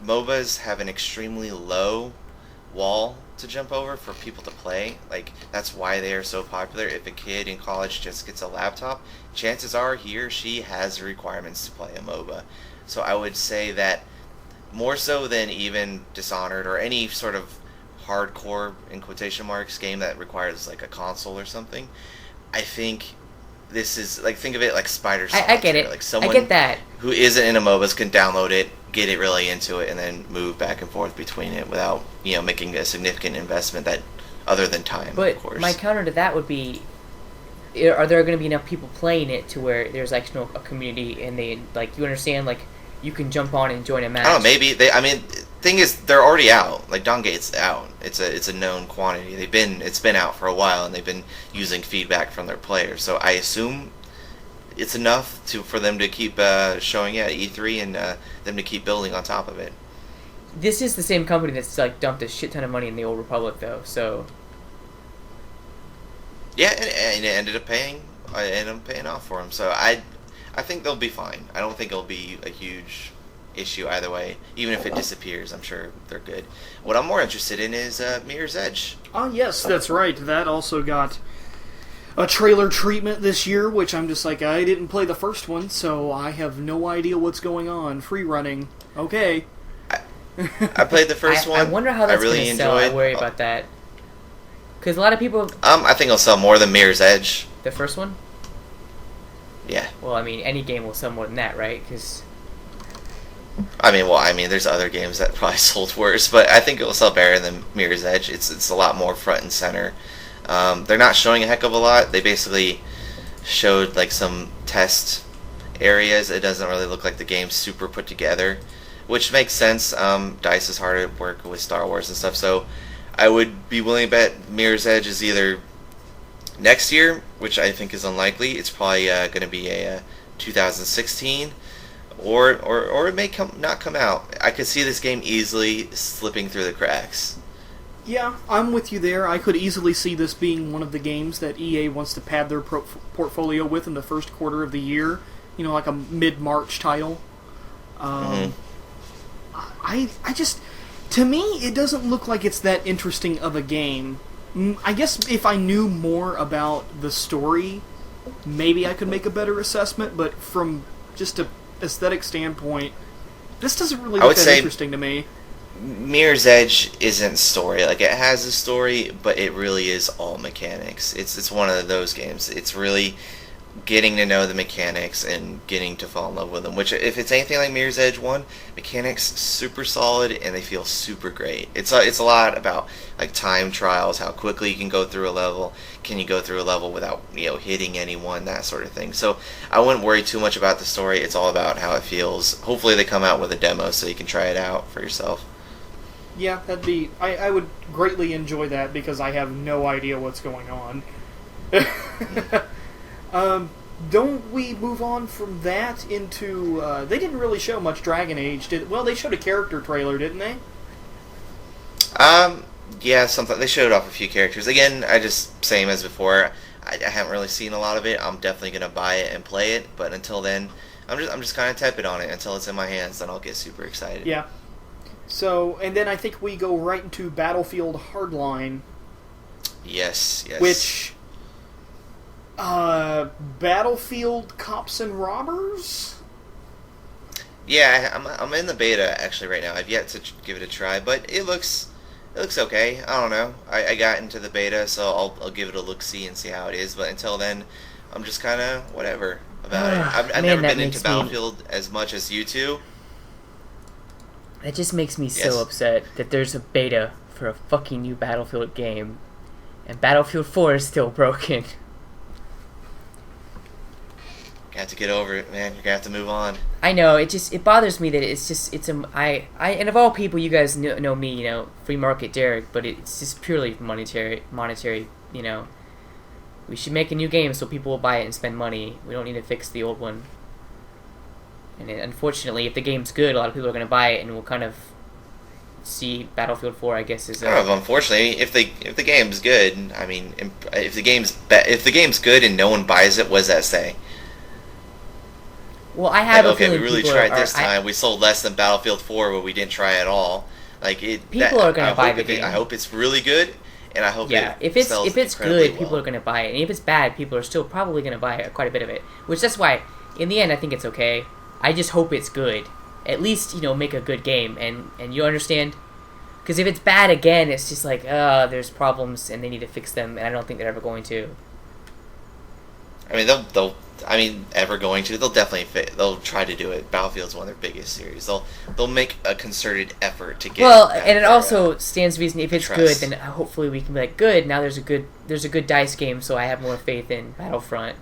S3: MOBAs have an extremely low wall to jump over for people to play. Like, that's why they are so popular. If a kid in college just gets a laptop, chances are he or she has the requirements to play a MOBA. So I would say that more so than even Dishonored or any sort of hardcore, in quotation marks, game that requires like a console or something, I think this is like, think of it like Spider Solitaire.
S4: I get it.
S3: Like, someone
S4: I get that.
S3: Who isn't in a MOBAs can download it, get it really into it, and then move back and forth between it without, making a significant investment that other than time,
S4: but
S3: of course.
S4: My counter to that would be, are there going to be enough people playing it to where there's actually a community, and they, like, you understand, like, you can jump on and join a match?
S3: I don't know, maybe thing is, they're already out. Like, Dongate's out. It's a known quantity. It's been out for a while, and they've been using feedback from their players. So I assume it's enough for them to keep showing at E3 and them to keep building on top of it.
S4: This is the same company that's like dumped a shit ton of money in the Old Republic, though. So
S3: yeah, and it ended up paying off for them. So I think they'll be fine. I don't think it'll be a huge issue either way. Even if it disappears, I'm sure they're good. What I'm more interested in is Mirror's Edge.
S2: Oh yes, that's right. That also got a trailer treatment this year, which I'm just like, I didn't play the first one, so I have no idea what's going on. Free running, okay.
S3: I played the first one.
S4: I wonder how that's
S3: really
S4: going to sell. I worry about that. Because a lot of people...
S3: I think it'll sell more than Mirror's Edge.
S4: The first one?
S3: Yeah.
S4: Well, I mean, any game will sell more than that, right? Because...
S3: I mean, there's other games that probably sold worse, but I think it will sell better than Mirror's Edge. It's a lot more front and center. They're not showing a heck of a lot. They basically showed like some test areas. It doesn't really look like the game's super put together, which makes sense. DICE is hard at work with Star Wars and stuff, so I would be willing to bet Mirror's Edge is either next year, which I think is unlikely. It's probably going to be a 2016, or it may not come out. I could see this game easily slipping through the cracks.
S2: Yeah, I'm with you there. I could easily see this being one of the games that EA wants to pad their portfolio with in the first quarter of the year. Like a mid-March title. I just... To me, it doesn't look like it's that interesting of a game. I guess if I knew more about the story, maybe I could make a better assessment, but from just a aesthetic standpoint, this doesn't really look that interesting to me.
S3: Mirror's Edge isn't story. Like, it has a story, but it really is all mechanics. It's one of those games. It's really getting to know the mechanics and getting to fall in love with them. Which, if it's anything like Mirror's Edge 1, mechanics super solid and they feel super great. It's a lot about like time trials, how quickly you can go through a level. Can you go through a level without hitting anyone, that sort of thing. So I wouldn't worry too much about the story. It's all about how it feels. Hopefully they come out with a demo so you can try it out for yourself.
S2: Yeah, that'd be... I would greatly enjoy that because I have no idea what's going on. Don't we move on from that into... they didn't really show much Dragon Age, well, they showed a character trailer, didn't they?
S3: Yeah, something. They showed off a few characters. Again, same as before, I haven't really seen a lot of it. I'm definitely going to buy it and play it, but until then, I'm just kind of tepid on it until it's in my hands, then I'll get super excited.
S2: Yeah. So, and then I think we go right into Battlefield Hardline.
S3: Yes.
S2: Which, Battlefield Cops and Robbers?
S3: Yeah, I'm in the beta actually right now. I've yet to give it a try, but it looks okay. I don't know. I got into the beta, so I'll give it a look-see and see how it is, but until then, I'm just kind of whatever about it. I've never been into Battlefield as much as you two.
S4: That just makes me so upset that there's a beta for a fucking new Battlefield game, and Battlefield 4 is still broken.
S3: You have to get over it, man. You're gonna have to move on.
S4: I know, it bothers me that and of all people, you guys know me, free market Derek, but it's just purely monetary, we should make a new game so people will buy it and spend money. We don't need to fix the old one. And unfortunately, if the game's good, a lot of people are going to buy it, and we'll kind of see Battlefield 4, I guess, is.
S3: Unfortunately, if the game's good, I mean, if the game's good and no one buys it, what does that say?
S4: Well, I have a feeling
S3: we really tried this time. We sold less than Battlefield 4, but we didn't try at all. People
S4: are going to buy the game.
S3: I hope it's really good, and I hope
S4: if it's good, people are going to buy it, and if it's bad, people are still probably going to buy quite a bit of it. Which that's why, in the end, I think it's okay. I just hope it's good. At least, make a good game. And you understand? Because if it's bad again, it's just like, there's problems and they need to fix them, and I don't think they're ever going to.
S3: I mean, they'll definitely they'll try to do it. Battlefield's one of their biggest series. They'll make a concerted effort to get
S4: and it also stands to reason if it's good, then hopefully we can be like, good, now there's a good DICE game, so I have more faith in Battlefront.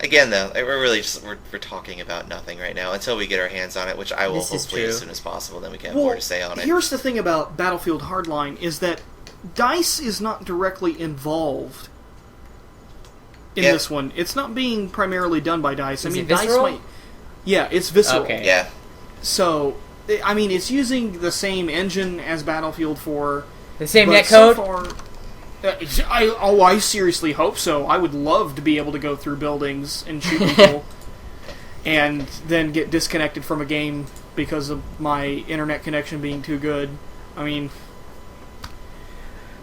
S3: Again, though, we're talking about nothing right now until we get our hands on it, which I will hopefully as soon as possible. Then we can have more to say on it.
S2: Here's the thing about Battlefield Hardline is that DICE is not directly involved in this one. It's not being primarily done by DICE.
S4: Is it Visceral?
S2: Yeah, it's Visceral.
S4: Okay.
S3: Yeah.
S2: So, I mean, it's using the same engine as Battlefield 4.
S4: The same netcode?
S2: So far, I seriously hope so. I would love to be able to go through buildings and shoot people and then get disconnected from a game because of my internet connection being too good. I mean,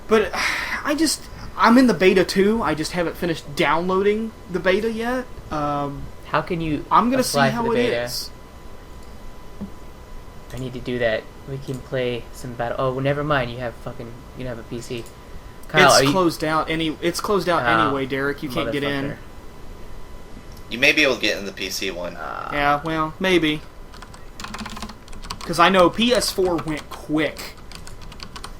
S2: but I'm in the beta too. I just haven't finished downloading the beta yet.
S4: How can you
S2: I'm going to see how it
S4: beta?
S2: is.
S4: I need to do that. We can play some battle. Oh, well, never mind. You have a PC. Kyle,
S2: it's closed out. It's closed out anyway, Derek. You can't get in.
S3: You may be able to get in the PC one.
S2: Yeah, well, maybe. Because I know PS4 went quick.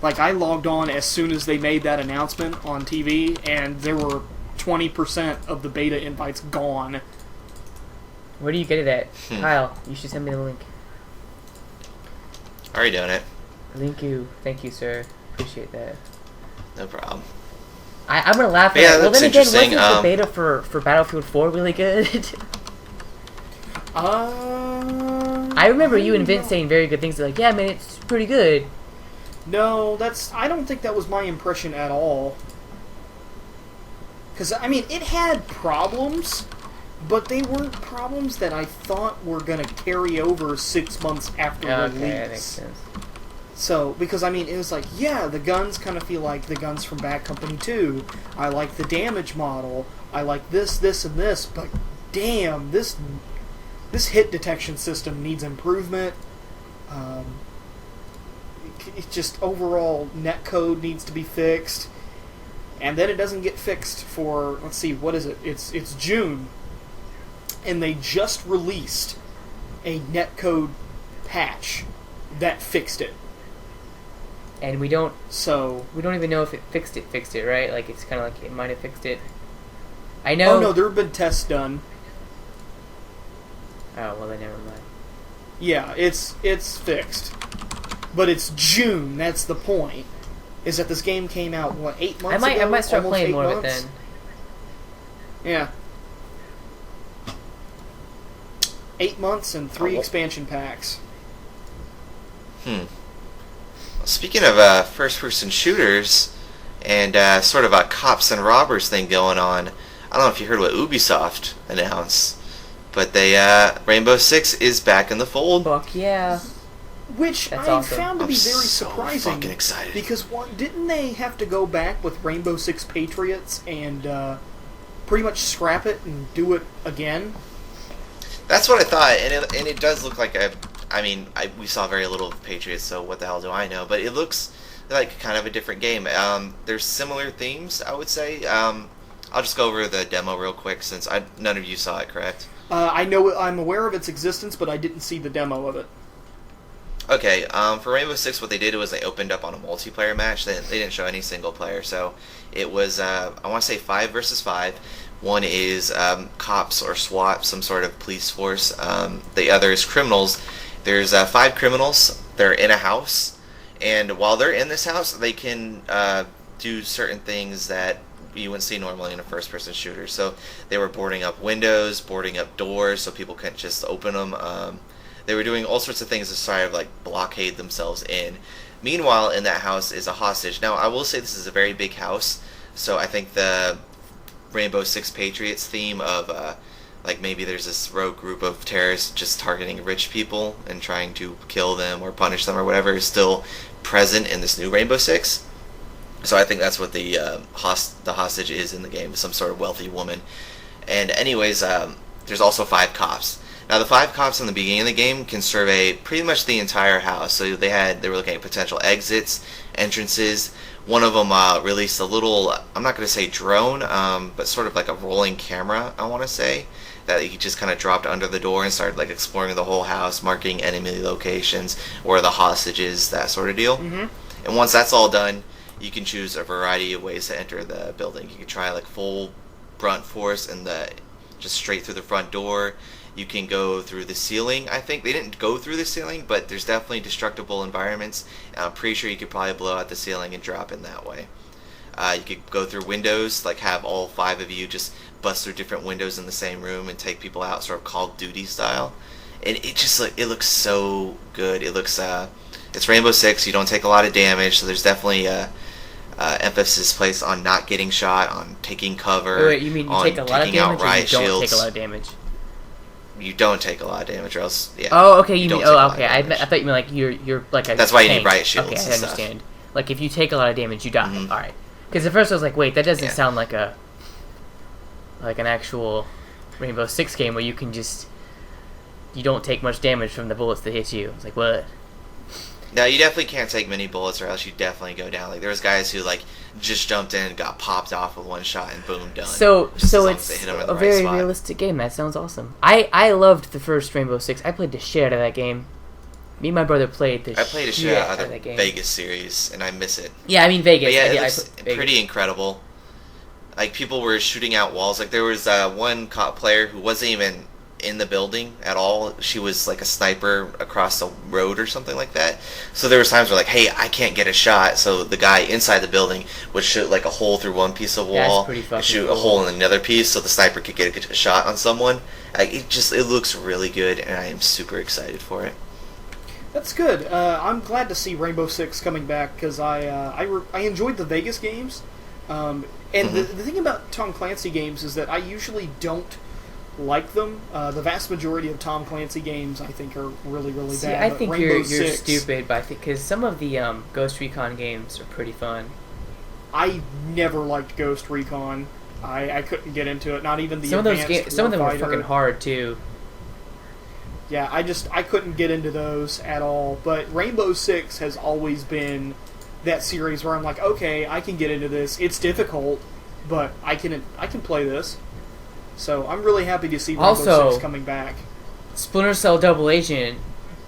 S2: Like, I logged on as soon as they made that announcement on TV, and there were 20% of the beta invites gone.
S4: Where do you get it at? Kyle, you should send me the link.
S3: Already done it.
S4: Thank you, sir. Appreciate that.
S3: No problem.
S4: I'm gonna laugh at it. Well, then again, wasn't the beta for Battlefield 4 really good? I remember you and Vince saying very good things. Like, yeah, man, it's pretty good.
S2: No, I don't think that was my impression at all. Because, I mean, it had problems, but they weren't problems that I thought were going to carry over 6 months after release.
S4: Okay, that makes sense.
S2: So, because, I mean, it was like, yeah, the guns kind of feel like the guns from Bad Company 2. I like the damage model. I like this, and this, but damn, this hit detection system needs improvement. It just overall netcode needs to be fixed. And then it doesn't get fixed for, let's see, what is it? It's June. And they just released a netcode patch that fixed it.
S4: And we don't even know if it fixed it, right? Like, it's kind of like it might have fixed it. I know.
S2: Oh no, there have been tests done.
S4: Oh well, then never mind.
S2: Yeah, it's fixed, but it's June. That's the point. Is that this game came out 8 months ago?
S4: I might start
S2: Almost
S4: playing
S2: 8
S4: more
S2: months?
S4: of it then.
S2: Yeah. 8 months and 3 expansion packs.
S3: Speaking of first-person shooters and sort of a cops and robbers thing going on, I don't know if you heard what Ubisoft announced, but Rainbow Six is back in the fold.
S4: Fuck yeah.
S2: Which
S4: That's
S2: I
S4: awesome.
S2: found to be
S3: I'm
S2: very
S3: so
S2: surprising.
S3: fucking excited.
S2: Because didn't they have to go back with Rainbow Six Patriots and pretty much scrap it and do it again?
S3: That's what I thought, and it does look like we saw very little of Patriots, so what the hell do I know? But it looks like kind of a different game. There's similar themes, I would say. I'll just go over the demo real quick since none of you saw it, correct?
S2: I'm aware of its existence, but I didn't see the demo of it.
S3: Okay, for Rainbow Six, what they did was they opened up on a multiplayer match. They didn't show any single player, so it was, I want to say 5 versus 5. One is cops or SWAT, some sort of police force. The other is criminals. There's 5 criminals. They're in a house, and while they're in this house, they can do certain things that you wouldn't see normally in a first-person shooter. So they were boarding up windows, boarding up doors, so people couldn't just open them. They were doing all sorts of things to try to blockade themselves in. Meanwhile, in that house is a hostage. Now, I will say this is a very big house, so I think the Rainbow Six Patriots theme of maybe there's this rogue group of terrorists just targeting rich people and trying to kill them or punish them or whatever is still present in this new Rainbow Six. So I think that's what the hostage is in the game, some sort of wealthy woman. And anyways, there's also 5 cops. Now the 5 cops in the beginning of the game can survey pretty much the entire house. So they were looking at potential exits, entrances. One of them released a little, I'm not going to say drone, but sort of like a rolling camera, I want to say, that he just kind of dropped under the door and started exploring the whole house, marking enemy locations, where the hostages, that sort of deal. Mm-hmm. And once that's all done, you can choose a variety of ways to enter the building. You can try full brunt force and just straight through the front door. You can go through the ceiling. I think they didn't go through the ceiling, but there's definitely destructible environments. And I'm pretty sure you could probably blow out the ceiling and drop in that way. You could go through windows, have all 5 of you just bust through different windows in the same room and take people out, sort of Call of Duty style. And it just it looks so good. It looks it's Rainbow Six. You don't take a lot of damage, so there's definitely emphasis placed on not getting shot, on taking cover.
S4: Wait, you mean you take a lot of damage, or you don't take a lot of damage?
S3: You don't take a lot of damage, or else, yeah.
S4: Oh, okay. You mean,
S3: okay.
S4: I thought you meant you're like a.
S3: That's why you
S4: tank.
S3: need riot shields.
S4: Okay, I
S3: and
S4: understand. If you take a lot of damage, you die.
S3: Mm-hmm.
S4: All right. Because at first I was like, wait, that doesn't sound like an actual Rainbow Six game where you don't take much damage from the bullets that hit you. I was like, what?
S3: No, you definitely can't take many bullets, or else you definitely go down. There was guys who just jumped in, got popped off with one shot, and boom, done.
S4: So it's a very
S3: spot.
S4: realistic game. That sounds awesome. I loved the first Rainbow Six. I played the shit out of that game. Me and my brother played the shit out of that game.
S3: Vegas series, and I miss it.
S4: Yeah, I mean Vegas.
S3: But yeah, it looks pretty incredible. People were shooting out walls. There was one cop player who wasn't even in the building at all. She was a sniper across the road or something like that. So there was times where hey, I can't get a shot. So the guy inside the building would shoot a hole through one piece of wall, and shoot a hole in another piece, so the sniper could get a shot on someone. It looks really good, and I am super excited for it.
S2: That's good. I'm glad to see Rainbow Six coming back because I enjoyed the Vegas games. And the thing about Tom Clancy games is that I usually don't like them. The vast majority of Tom Clancy games, I think, are really, really
S4: See,
S2: bad.
S4: I
S2: but
S4: think
S2: Rainbow
S4: you're
S2: Six,
S4: stupid, but I think because some of the Ghost Recon games are pretty fun.
S2: I never liked Ghost Recon. I couldn't get into it. Not even the
S4: Some of those
S2: Advanced
S4: games, some of them were
S2: Warfighter.
S4: fucking hard too.
S2: Yeah, I couldn't get into those at all. But Rainbow Six has always been that series where I'm like, okay, I can get into this. It's difficult, but I can play this. So I'm really happy to see Rainbow
S4: Also,
S2: Six coming back.
S4: Splinter Cell Double Agent,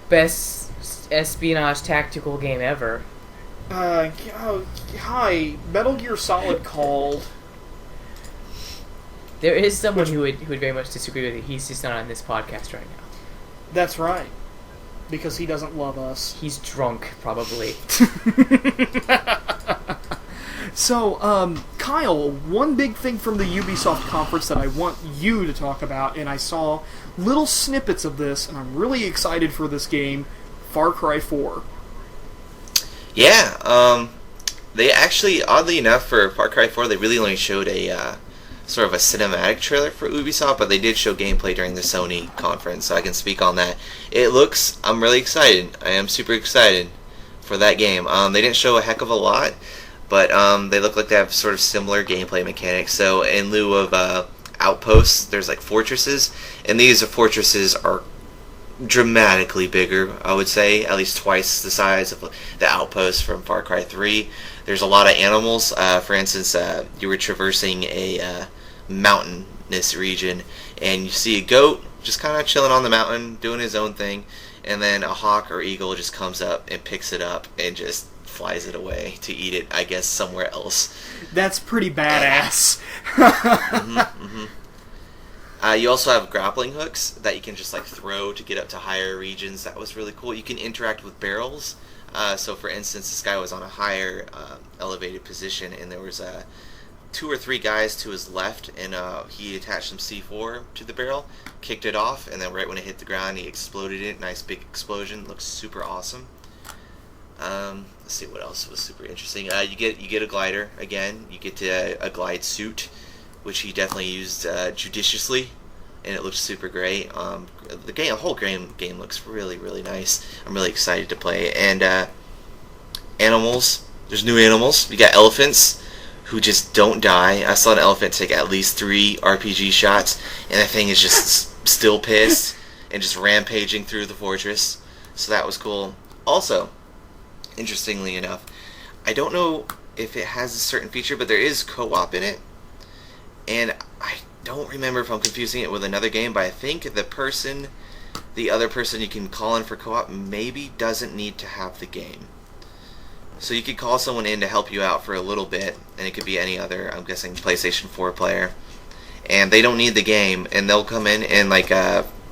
S4: best espionage tactical game ever.
S2: Hi, Metal Gear Solid called.
S4: There is someone who would very much disagree with it. He's just not on this podcast right now.
S2: That's right. Because he doesn't love us.
S4: He's drunk, probably.
S2: So, Kyle, one big thing from the Ubisoft conference that I want you to talk about, and I saw little snippets of this, and I'm really excited for this game, Far Cry 4.
S3: Yeah, they actually, oddly enough, for Far Cry 4, they really only showed a sort of a cinematic trailer for Ubisoft, but they did show gameplay during the Sony conference, so I can speak on that. I'm really excited. I am super excited for that game. They didn't show a heck of a lot, but they look like they have sort of similar gameplay mechanics. So in lieu of outposts, there's like fortresses, and these fortresses are dramatically bigger, I would say, at least twice the size of the outposts from Far Cry 3. There's a lot of animals. For instance, you were traversing a mountainous region, and you see a goat just kind of chilling on the mountain, doing his own thing, and then a hawk or eagle just comes up and picks it up and just flies it away to eat it, I guess, somewhere else.
S2: That's pretty badass.
S3: You also have grappling hooks that you can just like throw to get up to higher regions. That was really cool. You can interact with barrels. So for instance, this guy was on a higher elevated position, and there was 2 or 3 guys to his left, and he attached some C4 to the barrel, kicked it off, and then right when it hit the ground, he exploded it. Nice big explosion. Looks super awesome. Let's see what else was super interesting. You get a glider again. You get a glide suit, which he definitely used judiciously, and it looks super great. The whole game looks really, really nice. I'm really excited to play. And animals, there's new animals. You got elephants who just don't die. I saw an elephant take at least 3 RPG shots, and that thing is just still pissed and just rampaging through the fortress. So that was cool. Also, interestingly enough, I don't know if it has a certain feature, but there is co-op in it. And I don't remember if I'm confusing it with another game, but I think the other person you can call in for co-op maybe doesn't need to have the game. So you could call someone in to help you out for a little bit, and it could be any other, I'm guessing, PlayStation 4 player. And they don't need the game, and they'll come in and, like,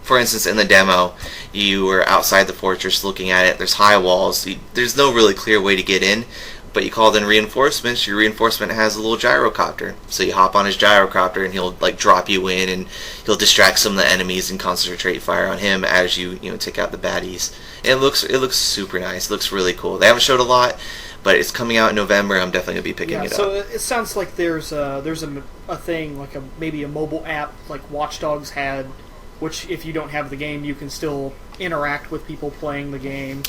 S3: for instance, in the demo, you were outside the fortress looking at it. There's high walls. There's no really clear way to get in. But you called in reinforcements. Your reinforcement has a little gyrocopter, so you hop on his gyrocopter and he'll like drop you in, and he'll distract some of the enemies and concentrate fire on him as you take out the baddies. And it looks super nice. It looks really cool. They haven't showed a lot, but it's coming out in November. I'm definitely gonna be picking it up.
S2: So it sounds like there's a thing like maybe a mobile app like Watch Dogs had, which if you don't have the game, you can still interact with people playing the game.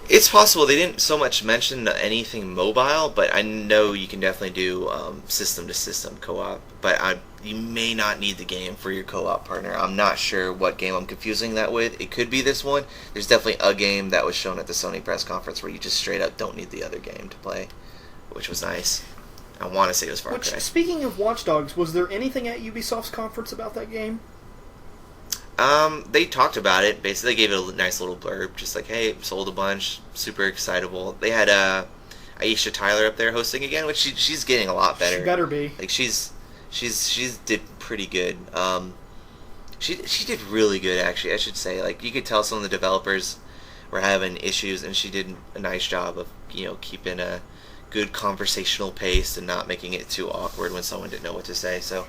S3: It's possible. They didn't so much mention anything mobile, but I know you can definitely do system-to-system co-op. But you may not need the game for your co-op partner. I'm not sure what game I'm confusing that with. It could be this one. There's definitely a game that was shown at the Sony press conference where you just straight up don't need the other game to play, which was nice. I want to say it was Far Cry.
S2: Speaking of Watch Dogs, was there anything at Ubisoft's conference about that game?
S3: They talked about it. Basically, they gave it a nice little blurb, just like, hey, sold a bunch, super excitable. They had Aisha Tyler up there hosting again, which she's getting a lot better.
S2: She better be.
S3: Like she's did pretty good. She did really good, actually. I should say, like, you could tell some of the developers were having issues, and she did a nice job of keeping a good conversational pace and not making it too awkward when someone didn't know what to say. So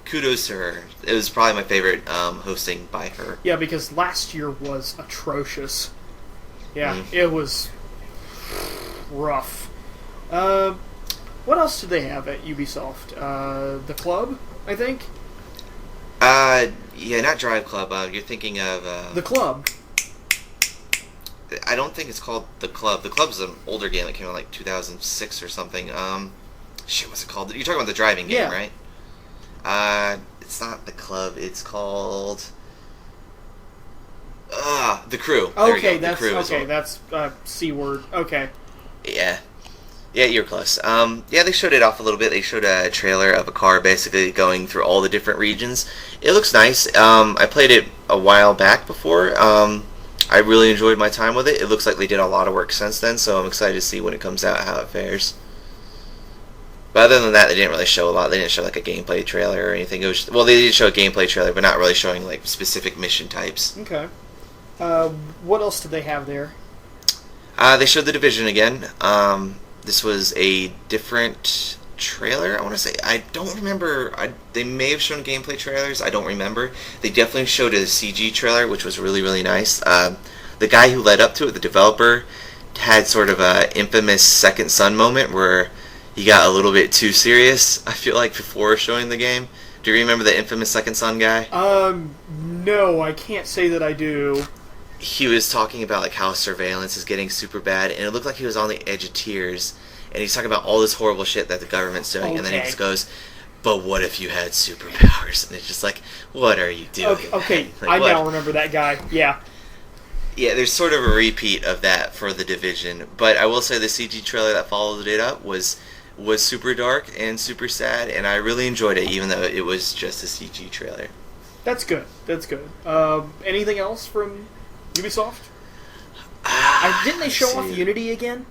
S3: kudos to her. It was probably my favorite hosting by her.
S2: Yeah, because last year was atrocious. Yeah, It was rough. What else did they have at Ubisoft? The club, I think?
S3: Yeah, not Drive Club. You're thinking of
S2: The Club.
S3: I don't think it's called The Club. The Club's an older game that came out like 2006 or something. Shit, what's it called? You're talking about the driving game,
S2: Yeah.
S3: right? It's not The Club. It's called The Crew. There we
S2: Okay,
S3: go. The Crew is what-
S2: that's C word. Okay.
S3: Yeah. Yeah, you're close. Yeah, they showed it off a little bit. They showed a trailer of a car basically going through all the different regions. It looks nice. I played it a while back before. I really enjoyed my time with it. It looks like they did a lot of work since then, so I'm excited to see when it comes out how it fares. But other than that, they didn't really show a lot. They didn't show like a gameplay trailer or anything. It was well, they did show a gameplay trailer, but not really showing like specific mission types.
S2: Okay. What else did they have there?
S3: They showed The Division again. This was a different trailer, I want to say. I don't remember. They may have shown gameplay trailers. I don't remember. They definitely showed a CG trailer, which was really, really nice. The guy who led up to it, the developer, had sort of a infamous Second Son moment where he got a little bit too serious, I feel like, before showing the game. Do you remember the infamous Second Son guy?
S2: No, I can't say that I do.
S3: He was talking about like how surveillance is getting super bad, and it looked like he was on the edge of tears. And he's talking about all this horrible shit that the government's doing, and then he
S2: Okay.
S3: just goes, "But what if you had superpowers?" And it's just like, "What are you doing?"
S2: Okay,
S3: Like,
S2: I
S3: what?
S2: now remember that guy. Yeah.
S3: Yeah, there's sort of a repeat of that for The Division, but I will say the CG trailer that followed it up was super dark and super sad, and I really enjoyed it, even though it was just a CG trailer.
S2: That's good. That's good. Anything else from Ubisoft? Didn't they show off Unity again?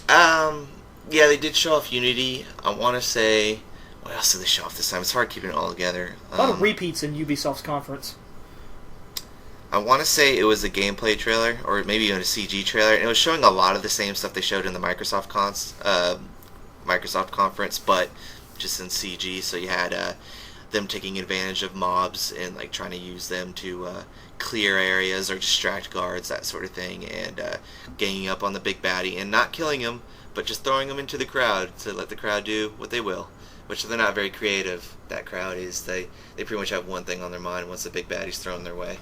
S3: Yeah, they did show off Unity. I want to say, what else did they show off this time? It's hard keeping it all together.
S2: A lot of repeats in Ubisoft's conference.
S3: I want to say it was a gameplay trailer, or maybe even a CG trailer, and it was showing a lot of the same stuff they showed in the Microsoft conference, but just in CG. So you had them taking advantage of mobs and like trying to use them to clear areas or distract guards, that sort of thing, and ganging up on the big baddie and not killing him, but just throwing him into the crowd to let the crowd do what they will. Which they're not very creative. That crowd is they pretty much have one thing on their mind once the big baddie's thrown their way.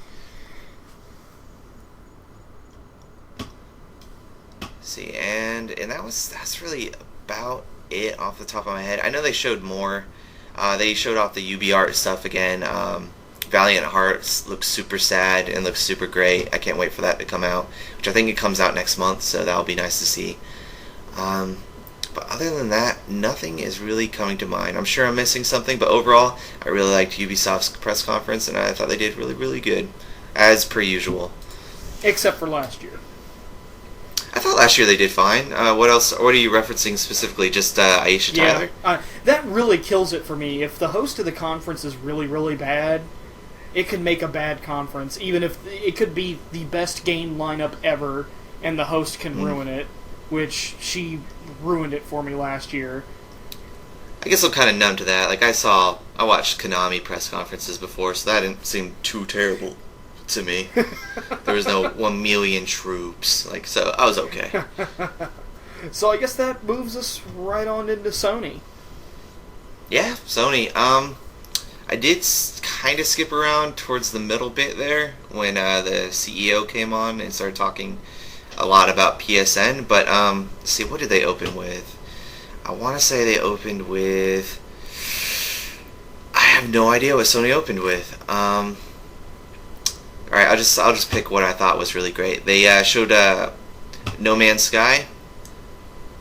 S3: See, and that's really about it off the top of my head. I know they showed more. They showed off the UB art stuff again. Valiant Hearts looks super sad and looks super great. I can't wait for that to come out, which I think it comes out next month, so that'll be nice to see. But other than that, nothing is really coming to mind. I'm sure I'm missing something, but overall, I really liked Ubisoft's press conference, and I thought they did really, really good, as per usual.
S2: Except for last year.
S3: I thought last year they did fine. What else? What are you referencing specifically? Just Aisha Tyler?
S2: That really kills it for me. If the host of the conference is really, really bad, it could make a bad conference. Even if it could be the best game lineup ever, and the host can ruin it, which she ruined it for me last year.
S3: I guess I'm kind of numb to that. Like I watched Konami press conferences before, so that didn't seem too terrible to me. There was no 1 million troops, so I was okay.
S2: So I guess that moves us right on into Sony.
S3: Yeah, Sony. I did kind of skip around towards the middle bit there when the CEO came on and started talking a lot about PSN. But let's see, what did they open with? I want to say they opened with. I have no idea what Sony opened with. All right, I'll just pick what I thought was really great. They showed No Man's Sky,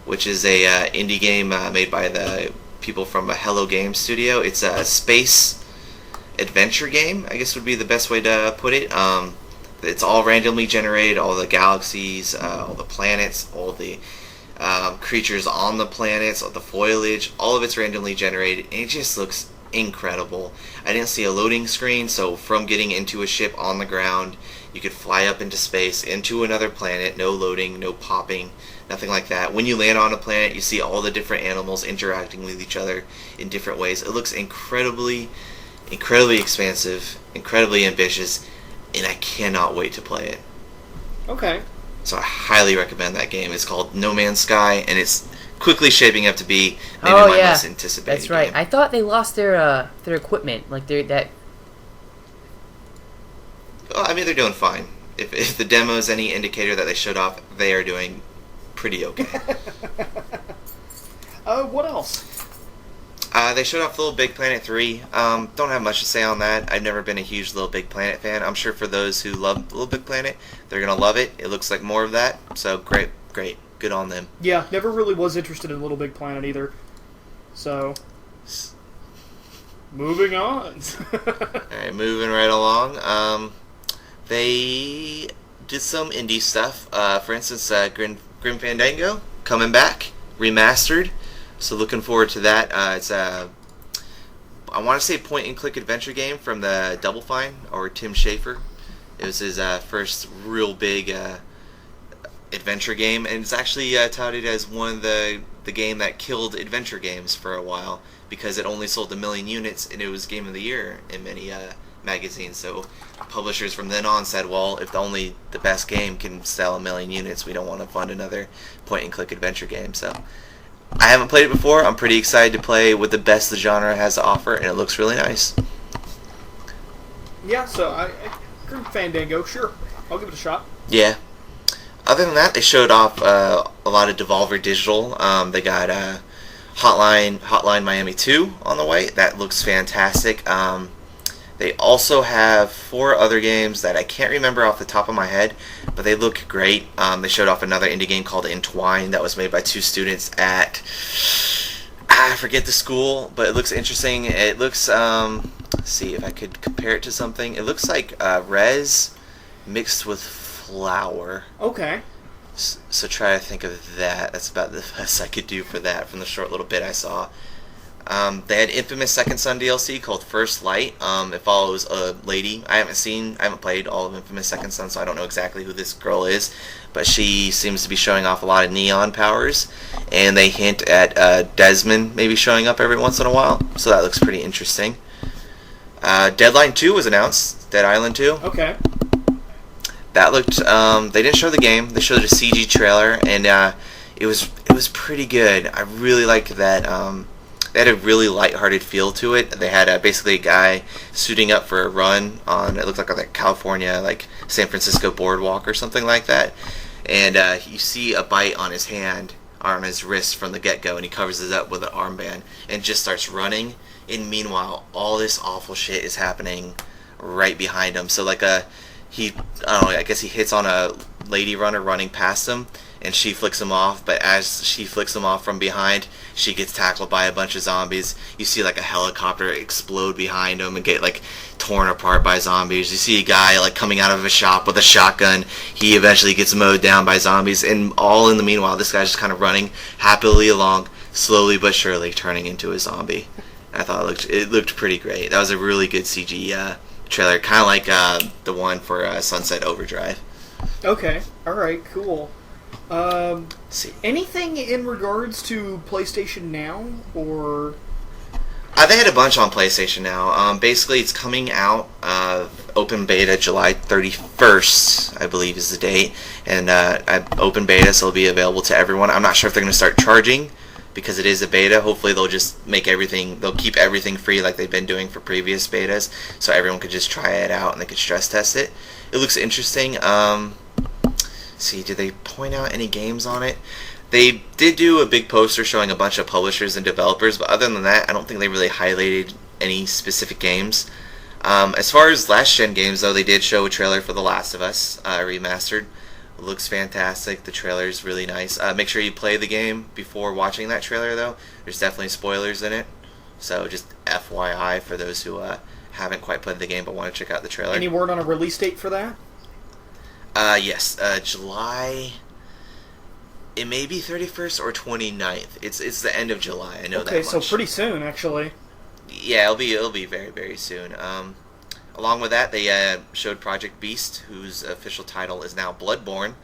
S3: which is a indie game made by the people from a Hello Games studio. It's a space adventure game, I guess would be the best way to put it. It's all randomly generated, all the galaxies, all the planets, all the creatures on the planets, all the foliage, all of it's randomly generated, and it just looks incredible. I didn't see a loading screen, so from getting into a ship on the ground, you could fly up into space, into another planet, no loading, no popping, nothing like that. When you land on a planet, you see all the different animals interacting with each other in different ways. It looks incredibly expansive, incredibly ambitious, and I cannot wait to play it.
S2: Okay.
S3: So I highly recommend that game. It's called No Man's Sky, and it's quickly shaping up to be maybe
S4: Oh,
S3: my
S4: yeah.
S3: most anticipated
S4: That's right.
S3: game.
S4: I thought they lost their equipment, like that.
S3: Well, I mean, they're doing fine. If the demo is any indicator that they showed off, they are doing pretty okay.
S2: What else?
S3: They showed off Little Big Planet 3. Don't have much to say on that. I've never been a huge Little Big Planet fan. I'm sure for those who love Little Big Planet, they're going to love it. It looks like more of that. So great. Good on them.
S2: Yeah, never really was interested in Little Big Planet either. So, moving on.
S3: Alright, moving right along. They did some indie stuff. For instance, Grim Fandango coming back, remastered. So looking forward to that. It's a, I want to say point-and-click adventure game from the Double Fine, or Tim Schafer. It was his first real big adventure game, and it's actually touted as one of the game that killed adventure games for a while because it only sold 1 million units, and it was Game of the Year in many magazines. So publishers from then on said, well, if only the best game can sell 1 million units, we don't want to fund another point-and-click adventure game. So I haven't played it before. I'm pretty excited to play with the best the genre has to offer, and it looks really nice.
S2: Yeah, so Grim Fandango, sure. I'll give it a shot.
S3: Yeah. Other than that, they showed off a lot of Devolver Digital. They got Hotline Miami 2 on the way. That looks fantastic. They also have 4 other games that I can't remember off the top of my head, but they look great. They showed off another indie game called Entwine that was made by 2 students at, I forget the school, but it looks interesting. It looks, let's see if I could compare it to something. It looks like Rez mixed with Flower.
S2: Okay.
S3: So try to think of that. That's about the best I could do for that from the short little bit I saw. They had Infamous Second Son DLC called First Light. It follows a lady. I haven't played all of Infamous Second Son, so I don't know exactly who this girl is, but she seems to be showing off a lot of neon powers, and they hint at Desmond maybe showing up every once in a while, so that looks pretty interesting. Deadline 2 was announced, Dead Island 2.
S2: Okay.
S3: That looked, they didn't show the game, they showed a CG trailer, and it was pretty good. I really liked that. They had a really lighthearted feel to it. They had basically a guy suiting up for a run on, it looked like a California, like San Francisco boardwalk or something like that, and you see a bite on his hand, or on his wrist from the get-go, and he covers it up with an armband, and just starts running, and meanwhile, all this awful shit is happening right behind him. So like I don't know, I guess he hits on a lady runner running past him, and she flicks him off, but as she flicks him off from behind, she gets tackled by a bunch of zombies. You see like a helicopter explode behind him and get like torn apart by zombies. You see a guy like coming out of a shop with a shotgun. He eventually gets mowed down by zombies, and all in the meanwhile, this guy's just kind of running happily along, slowly but surely turning into a zombie. I thought it looked pretty great. That was a really good CG trailer, kind of like the one for Sunset Overdrive.
S2: Okay. All right. Cool.
S3: See,
S2: Anything in regards to PlayStation Now, or?
S3: they had a bunch on PlayStation Now. Basically, it's coming out open beta July 31st, I believe is the date, and open beta, so it'll be available to everyone. I'm not sure if they're going to start charging because it is a beta. Hopefully, they'll just they'll keep everything free like they've been doing for previous betas, so everyone could just try it out and they could stress test it. It looks interesting. See, did they point out any games on it? They did do a big poster showing a bunch of publishers and developers, but other than that, I don't think they really highlighted any specific games. As far as last-gen games, though, they did show a trailer for The Last of Us Remastered. It looks fantastic. The trailer is really nice. Make sure you play the game before watching that trailer, though. There's definitely spoilers in it, so just FYI for those who haven't quite played the game but want to check out the trailer.
S2: Any word on a release date for that?
S3: Yes, July. It may be 31st or 29th. It's the end of July. I know that much.
S2: Okay, so pretty soon, actually.
S3: Yeah, it'll be very, very soon. Along with that, they showed Project Beast, whose official title is now Bloodborne.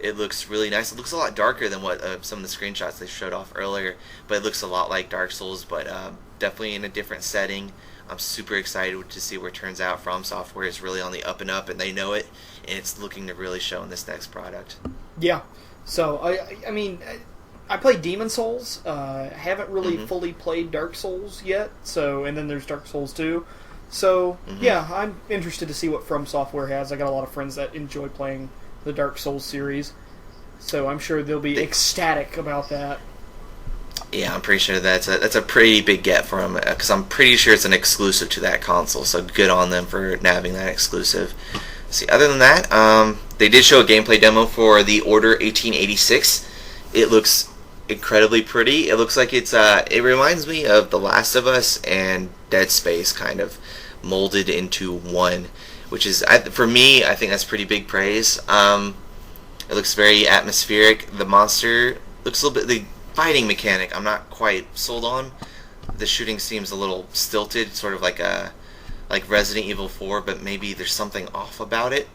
S3: It looks really nice. It looks a lot darker than what some of the screenshots they showed off earlier, but it looks a lot like Dark Souls, but definitely in a different setting. I'm super excited to see where it turns out. From Software is really on the up and up, and they know it, and it's looking to really show in this next product.
S2: Yeah. So, I mean, I played Demon Souls. I haven't really
S3: Mm-hmm.
S2: fully played Dark Souls yet. So, and then there's Dark Souls 2. So, yeah, I'm interested to see what From Software has. I got a lot of friends that enjoy playing the Dark Souls series. So I'm sure they'll be ecstatic about that.
S3: Yeah, I'm pretty sure that's a pretty big get for them, because I'm pretty sure it's an exclusive to that console, so good on them for nabbing that exclusive. See, other than that, they did show a gameplay demo for the Order 1886. It looks incredibly pretty. It looks like it reminds me of The Last of Us and Dead Space kind of molded into one, which is, for me, I think that's pretty big praise. It looks very atmospheric. The monster looks a little bit... The fighting mechanic I'm not quite sold on. The shooting seems a little stilted, sort of like Resident Evil 4, but maybe there's something off about it.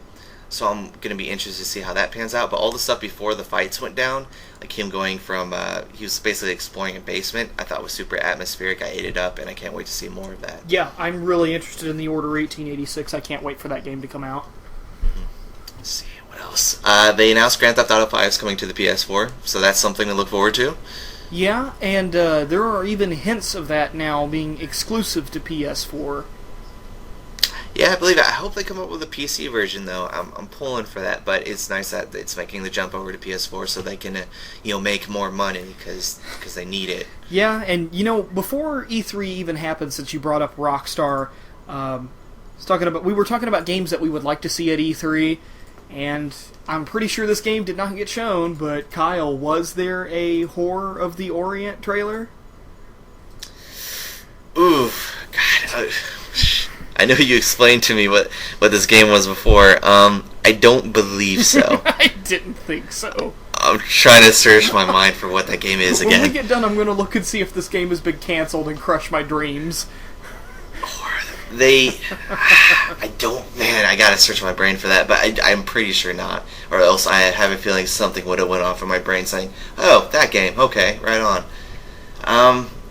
S3: So I'm going to be interested to see how that pans out. But all the stuff before the fights went down, like him going from... he was basically exploring a basement, I thought was super atmospheric. I ate it up, and I can't wait to see more of that.
S2: Yeah, I'm really interested in the Order 1886. I can't wait for that game to come out.
S3: Let's see, what else? They announced Grand Theft Auto 5 is coming to the PS4, so that's something to look forward to.
S2: Yeah, and there are even hints of that now being exclusive to PS4.
S3: Yeah, I believe it. I hope they come up with a PC version, though. I'm pulling for that, but it's nice that it's making the jump over to PS4 so they can, make more money because they need it.
S2: Yeah, and before E3 even happened, since you brought up Rockstar, we were talking about games that we would like to see at E3, and I'm pretty sure this game did not get shown. But Kyle, was there a Horror of the Orient trailer?
S3: Ooh, God. I know you explained to me what this game was before. I don't believe so.
S2: I didn't think so.
S3: I'm trying to search my mind for what that game is again.
S2: When we get done, I'm going to look and see if this game has been canceled and crush my dreams. I gotta search my brain for that, but I'm pretty sure not. Or else I have a feeling something would have went off in my brain saying, oh, that game, okay, right on.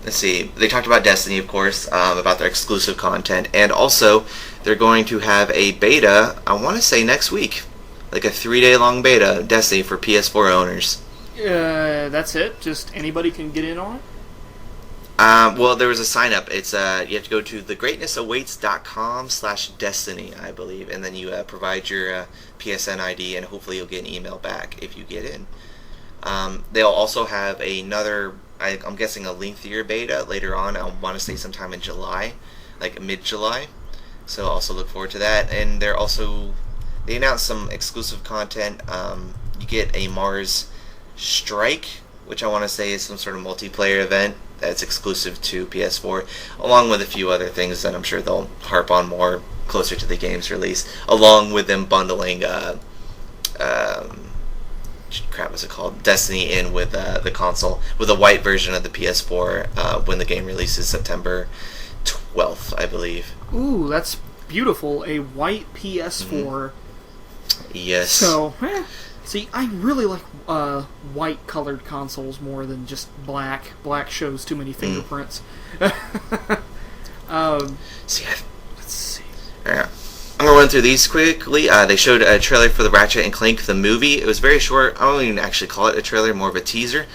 S2: Let's see, they talked about Destiny, of course, about their exclusive content, and also, they're going to have a beta, I want to say next week, like a 3-day long beta of Destiny for PS4 owners. That's it? Just anybody can get in on it?
S3: Well, there was a sign up. It's you have to go to thegreatnessawaits.com/destiny, I believe, and then you provide your PSN ID, and hopefully you'll get an email back if you get in. They'll also have another, I'm guessing, a lengthier beta later on. I want to say sometime in July, like mid-July. So also look forward to that. And they announced some exclusive content. You get a Mars Strike, which I want to say is some sort of multiplayer event that's exclusive to PS4, along with a few other things that I'm sure they'll harp on more closer to the game's release, along with them bundling what's it called? Destiny in with the console, with a white version of the PS4 when the game releases September 12th, I believe.
S2: Ooh, that's beautiful. A white PS4.
S3: Yes.
S2: So, see, I really like white colored consoles more than just black. Black shows too many fingerprints. Let's see.
S3: Yeah. I'm going to run through these quickly. They showed a trailer for the Ratchet and Clank, the movie. It was very short. I don't even actually call it a trailer, more of a teaser.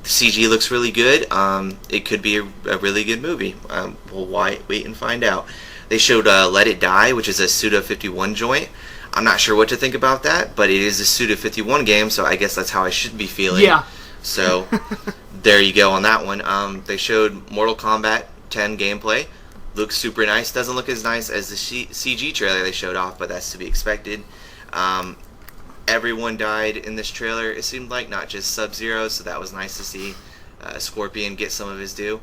S3: The CG looks really good. It could be a really good movie. We'll wait and find out. They showed Let It Die, which is a Suda51 joint. I'm not sure what to think about that, but it is a Suda51 game, so I guess that's how I should be feeling.
S2: Yeah.
S3: So, there you go on that one. They showed Mortal Kombat 10 gameplay. Looks super nice. Doesn't look as nice as the CG trailer they showed off, but that's to be expected. Everyone died in this trailer, it seemed like, not just Sub-Zero, so that was nice to see Scorpion get some of his due.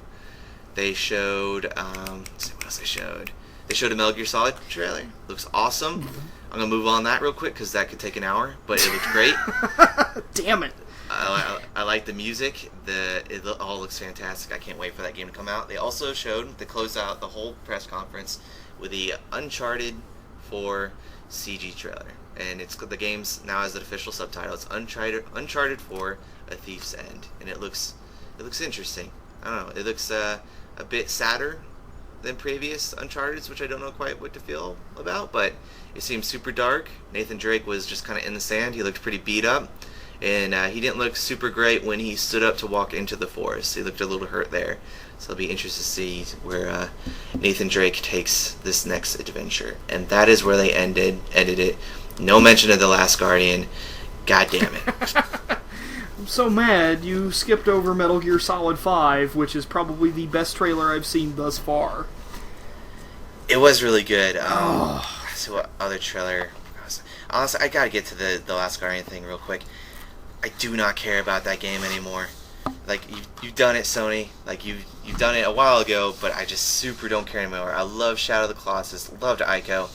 S3: They showed, let's see what else they showed. They showed a Metal Gear Solid trailer. Looks awesome. I'm going to move on that real quick because that could take an hour, but it looks great.
S2: Damn it.
S3: I like the music. It all looks fantastic. I can't wait for that game to come out. They also showed, they closed out the whole press conference with the Uncharted 4 CG trailer. And the game's now has an official subtitle. It's Uncharted 4: A Thief's End. And it looks interesting. I don't know. It looks a bit sadder than previous Uncharted's, which I don't know quite what to feel about, but it seems super dark. Nathan Drake was just kind of in the sand. He looked pretty beat up. and he didn't look super great when he stood up to walk into the forest. He looked a little hurt there. So it'll be interesting to see where Nathan Drake takes this next adventure. And that is where they ended it. No mention of The Last Guardian. God damn it.
S2: I'm so mad you skipped over Metal Gear Solid 5, which is probably the best trailer I've seen thus far.
S3: It was really good. So what other trailer? Honestly, I gotta get to the Last Guardian thing real quick. I do not care about that game anymore. Like, you've done it, Sony. Like, you've done it a while ago, but I just super don't care anymore. I love Shadow of the Colossus, loved Ico.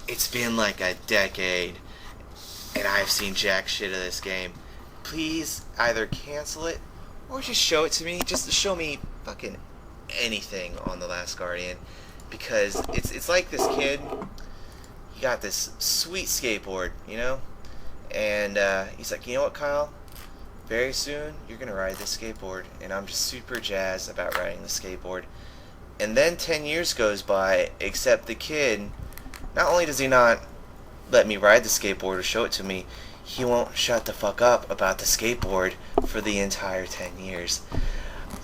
S3: It's been like a decade, and I've seen jack shit of this game. Please either cancel it, or just show it to me. Just show me fucking anything on The Last Guardian. Because it's like this kid, he got this sweet skateboard, you know? And he's like, you know what, Kyle? Very soon, you're going to ride this skateboard, and I'm just super jazzed about riding the skateboard. And then 10 years goes by, except the kid, not only does he not let me ride the skateboard or show it to me, he won't shut the fuck up about the skateboard for the entire 10 years.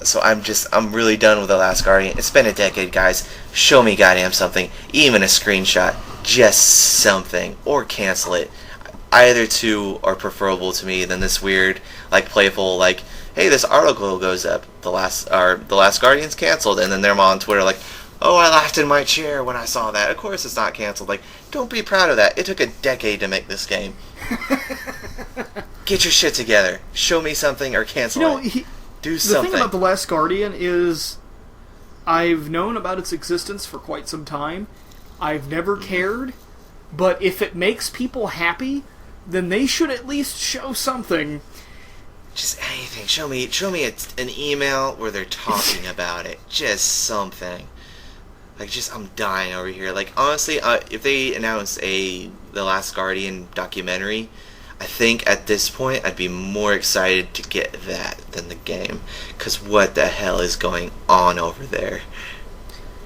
S3: So I'm really done with The Last Guardian. It's been a decade, guys. Show me goddamn something. Even a screenshot. Just something. Or cancel it. Either two are preferable to me than this weird, like, playful, like, hey, this article goes up, The Last Guardian's canceled, and then they're on Twitter like, oh, I laughed in my chair when I saw that. Of course it's not canceled. Like, don't be proud of that. It took a decade to make this game. Get your shit together. Show me something or cancel it. Do something.
S2: The thing about The Last Guardian is I've known about its existence for quite some time. I've never cared, but if it makes people happy, then they should at least show something.
S3: Just anything. Show me an email where they're talking about it. Just something. Like, I'm dying over here. Like, honestly, if they announce The Last Guardian documentary, I think at this point I'd be more excited to get that than the game. Because what the hell is going on over there?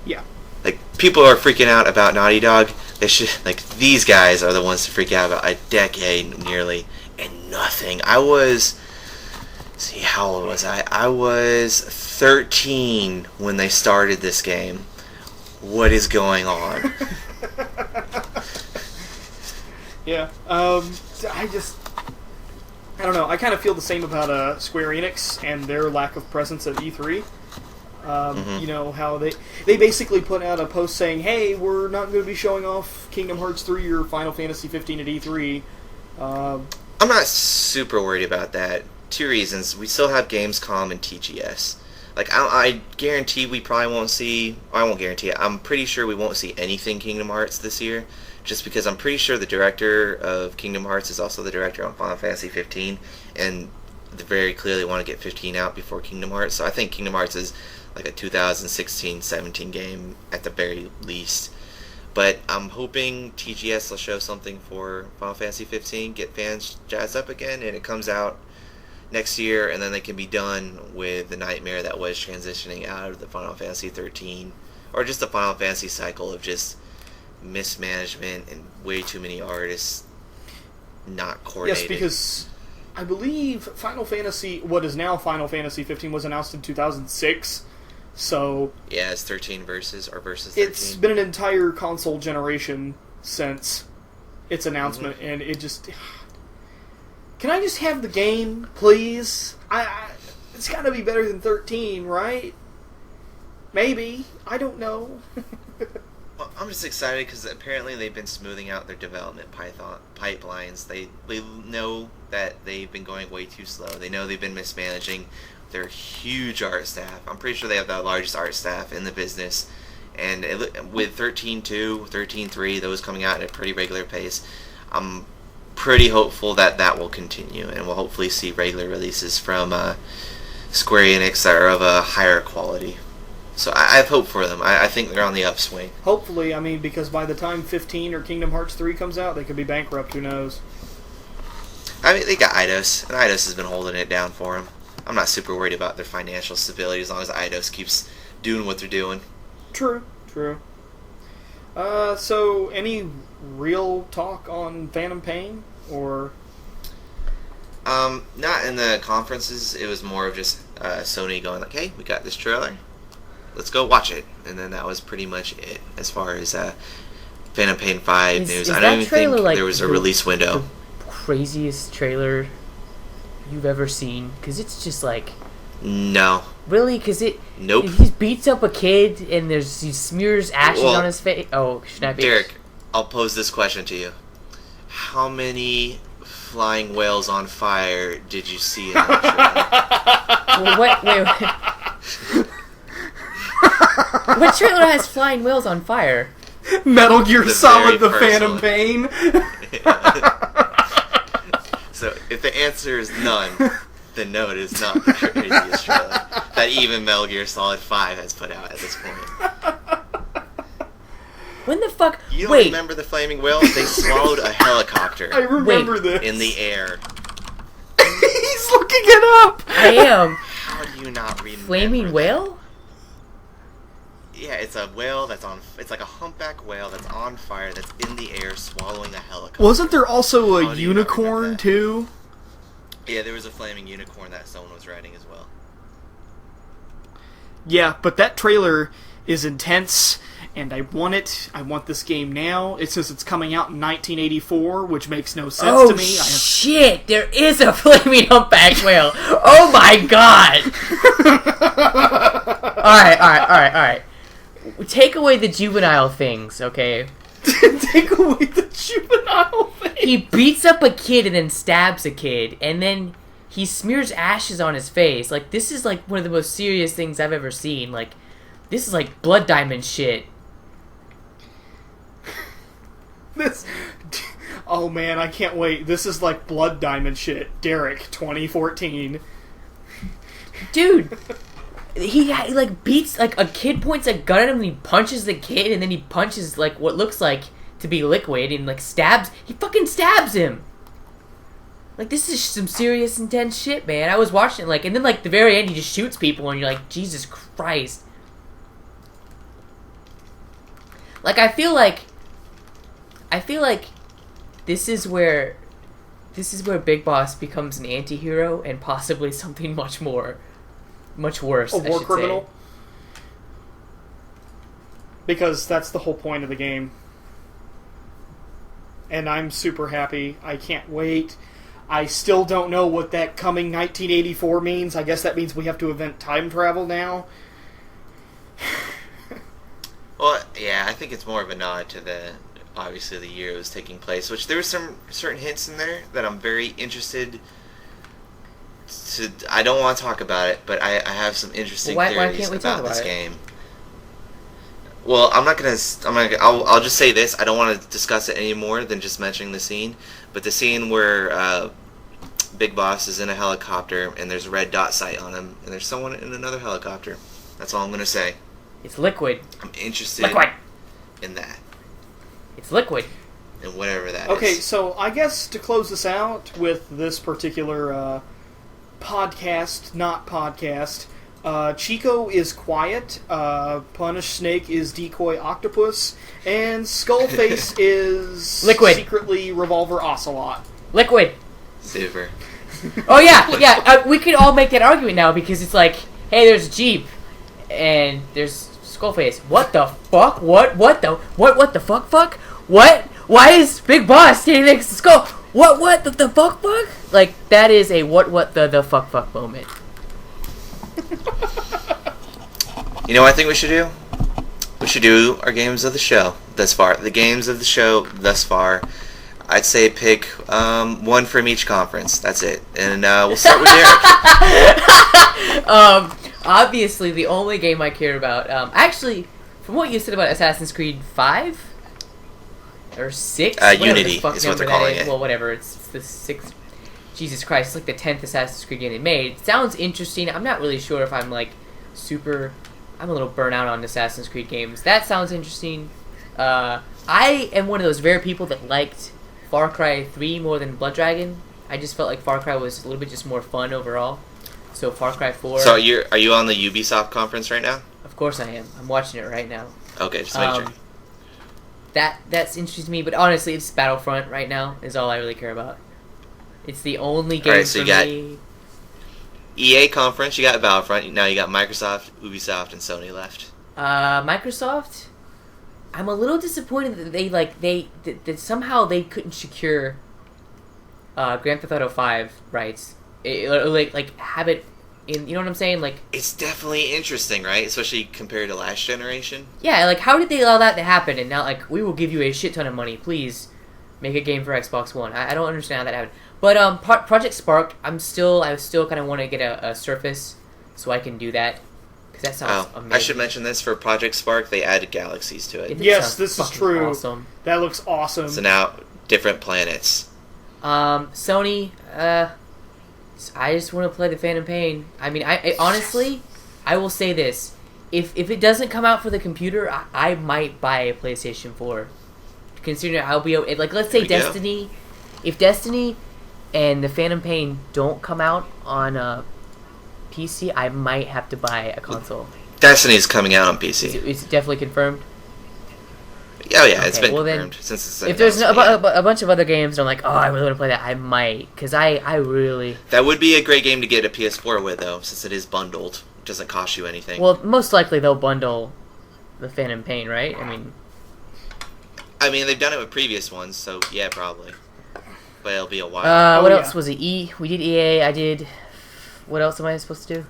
S2: Yeah.
S3: Like, people are freaking out about Naughty Dog. They should, like, these guys are the ones to freak out about a decade nearly, and nothing. How old was I? I was 13 when they started this game. What is going on?
S2: Yeah. I don't know. I kind of feel the same about Square Enix and their lack of presence at E3. You know, how they basically put out a post saying, hey, we're not going to be showing off Kingdom Hearts 3 or Final Fantasy 15 at E3.
S3: I'm not super worried about that. Two reasons. We still have Gamescom and TGS. Like, I guarantee we probably won't see... I won't guarantee it. I'm pretty sure we won't see anything Kingdom Hearts this year. Just because I'm pretty sure the director of Kingdom Hearts is also the director on Final Fantasy 15. And they very clearly want to get 15 out before Kingdom Hearts. So I think Kingdom Hearts is like a 2016-17 game at the very least. But I'm hoping TGS will show something for Final Fantasy 15, get fans jazzed up again, and it comes out next year, and then they can be done with the nightmare that was transitioning out of the Final Fantasy 13, or just the Final Fantasy cycle of just mismanagement and way too many artists not coordinated.
S2: Yes, because I believe Final Fantasy, what is now Final Fantasy 15, was announced in 2006. So
S3: yeah, it's 13 versus 13.
S2: It's been an entire console generation since its announcement, and it just... Can I just have the game, please? It's got to be better than 13, right? Maybe. I don't know.
S3: Well, I'm just excited because apparently they've been smoothing out their development pipelines. They know that they've been going way too slow. They know they've been mismanaging their huge art staff. I'm pretty sure they have the largest art staff in the business. And with 13.2, 13.3, those coming out at a pretty regular pace, I'm pretty hopeful that will continue. And we'll hopefully see regular releases from Square Enix that are of a higher quality. So I have hope for them. I think they're on the upswing.
S2: Hopefully, I mean, because by the time 15 or Kingdom Hearts 3 comes out, they could be bankrupt, who knows?
S3: I mean, they got Eidos, and Eidos has been holding it down for them. I'm not super worried about their financial stability as long as Eidos keeps doing what they're doing.
S2: True. So, any real talk on Phantom Pain, or...
S3: Not in the conferences. It was more of just Sony going like, "Hey, we got this trailer. Let's go watch it." And then that was pretty much it as far as Phantom Pain 5 news. I don't even think there was a release window.
S4: The craziest trailer you've ever seen? Because it's just like...
S3: No.
S4: Really? Because
S3: Nope.
S4: he beats up a kid and he smears ashes on his face. Oh, should I be...
S3: Derek, I'll pose this question to you. How many flying whales on fire did you see in that trailer?
S4: Well, wait. What trailer has flying whales on fire?
S2: Metal Gear
S3: The
S2: Solid: The
S3: very
S2: Phantom
S3: first
S2: Pain.
S3: So, if the answer is none, then no, it is not the craziest trailer that even Metal Gear Solid 5 has put out at this point.
S4: When the fuck...
S3: You don't remember the flaming whales? They swallowed a helicopter
S2: I remember this.
S3: in the air.
S2: He's looking it up!
S4: I am.
S3: How do you not remember
S4: Flaming
S3: that?
S4: whale?
S3: Yeah, it's a whale that's on... It's like a humpback whale that's on fire, that's in the air, swallowing a helicopter.
S2: Wasn't there also
S3: How
S2: a
S3: do you not remember
S2: unicorn,
S3: that?
S2: too?
S3: Yeah, there was a flaming unicorn that someone was riding as well.
S2: Yeah, but that trailer is intense, and I want it. I want this game now. It says it's coming out in 1984, which makes no sense to me.
S4: Shit! There is a flaming humpback whale! Oh my god! Alright. Take away the juvenile things, okay?
S2: Take away the juvenile thing.
S4: He beats up a kid and then stabs a kid, and then he smears ashes on his face. Like, this is like one of the most serious things I've ever seen. Like, this is like Blood Diamond shit.
S2: Oh man, I can't wait. This is like Blood Diamond shit. Derek, 2014.
S4: Dude, he like beats, like, a kid points a gun at him and he punches the kid, and then he punches like what looks like to be Liquid and like he fucking stabs him. Like, this is some serious intense shit, man. I was watching it, like, and then like the very end he just shoots people and you're like, Jesus Christ. Like, I feel like this is where Big Boss becomes an anti-hero and possibly something much worse.
S2: A war criminal? Because that's the whole point of the game. And I'm super happy. I can't wait. I still don't know what that coming 1984 means. I guess that means we have to invent time travel now.
S3: Well, yeah, I think it's more of a nod to obviously the year it was taking place, which there were some certain hints in there that I'm very interested to... I don't want to talk about it, but I have some interesting theories about this game. Well, I'll just say this. I don't want to discuss it any more than just mentioning the scene, but the scene where Big Boss is in a helicopter and there's a red dot sight on him, and there's someone in another helicopter. That's all I'm going to say.
S4: It's Liquid.
S3: I'm interested in that.
S4: It's Liquid.
S3: And whatever that is.
S2: Okay, so I guess to close this out with this particular not podcast, Chico is quiet, Punish Snake is decoy octopus, and Skullface is
S4: Liquid.
S2: Secretly Revolver Ocelot.
S4: Liquid.
S3: Super.
S4: Oh yeah. We could all make that argument now because it's like, hey, there's a Jeep, and there's Skullface. What the fuck? What the fuck? What? Why is Big Boss standing next to Skull? What the fuck? Like, that is a what the fuck moment.
S3: You know what I think we should do? We should do our games of the show thus far. The games of the show thus far. I'd say pick one from each conference. That's it. And we'll start with Derek.
S4: Obviously, the only game I care about... actually, from what you said about Assassin's Creed 5? Or 6?
S3: Unity is what they're calling it.
S4: Well, whatever. It's the 6th... Jesus Christ, it's like the 10th Assassin's Creed game they made. It sounds interesting. I'm not really sure if I'm, like, super... I'm a little burnt out on Assassin's Creed games. That sounds interesting. I am one of those rare people that liked Far Cry 3 more than Blood Dragon. I just felt like Far Cry was a little bit just more fun overall. So Far Cry 4...
S3: So are you on the Ubisoft conference right now?
S4: Of course I am. I'm watching it right now.
S3: Okay, just make sure.
S4: That's interesting to me, but honestly, it's Battlefront right now is all I really care about. It's the only game
S3: Alright, so
S4: for
S3: you got
S4: me.
S3: EA conference, you got Battlefront, now you got Microsoft, Ubisoft, and Sony left.
S4: Microsoft. I'm a little disappointed that that somehow they couldn't secure Grand Theft Auto 5 rights. Have it in. You know what I'm saying? Like,
S3: It's definitely interesting, right? Especially compared to last generation.
S4: yeah. Like, how did they allow that to happen? And now, like, we will give you a shit ton of money. Please make a game for Xbox One. I don't understand how that happened. But Project Spark, I still kind of want to get a Surface so I can do that. Because that sounds amazing.
S3: I should mention this for Project Spark, they added galaxies to it.
S2: Yes, this is true.
S4: Awesome.
S2: That looks awesome.
S3: So now, different planets.
S4: Sony, I just want to play the Phantom Pain. I mean, I honestly, I will say this. If it doesn't come out for the computer, I might buy a PlayStation 4. Considering I'll be... Like, let's say Destiny... If Destiny and the Phantom Pain don't come out on PC, I might have to buy a console.
S3: Destiny's coming out on PC.
S4: Is it definitely confirmed?
S3: Oh yeah,
S4: Okay,
S3: it's been
S4: well
S3: confirmed
S4: then,
S3: since it's
S4: if there's
S3: announced,
S4: a bunch of other games, and I'm like, oh, I really want to play that, I might, because I really...
S3: That would be a great game to get a PS4 with, though, since it is bundled. It doesn't cost you anything.
S4: Well, most likely they'll bundle the Phantom Pain, right?
S3: I mean, they've done it with previous ones, so yeah, probably. But it'll be a while.
S4: What else was it? We did EA, I did... What else am I supposed to do?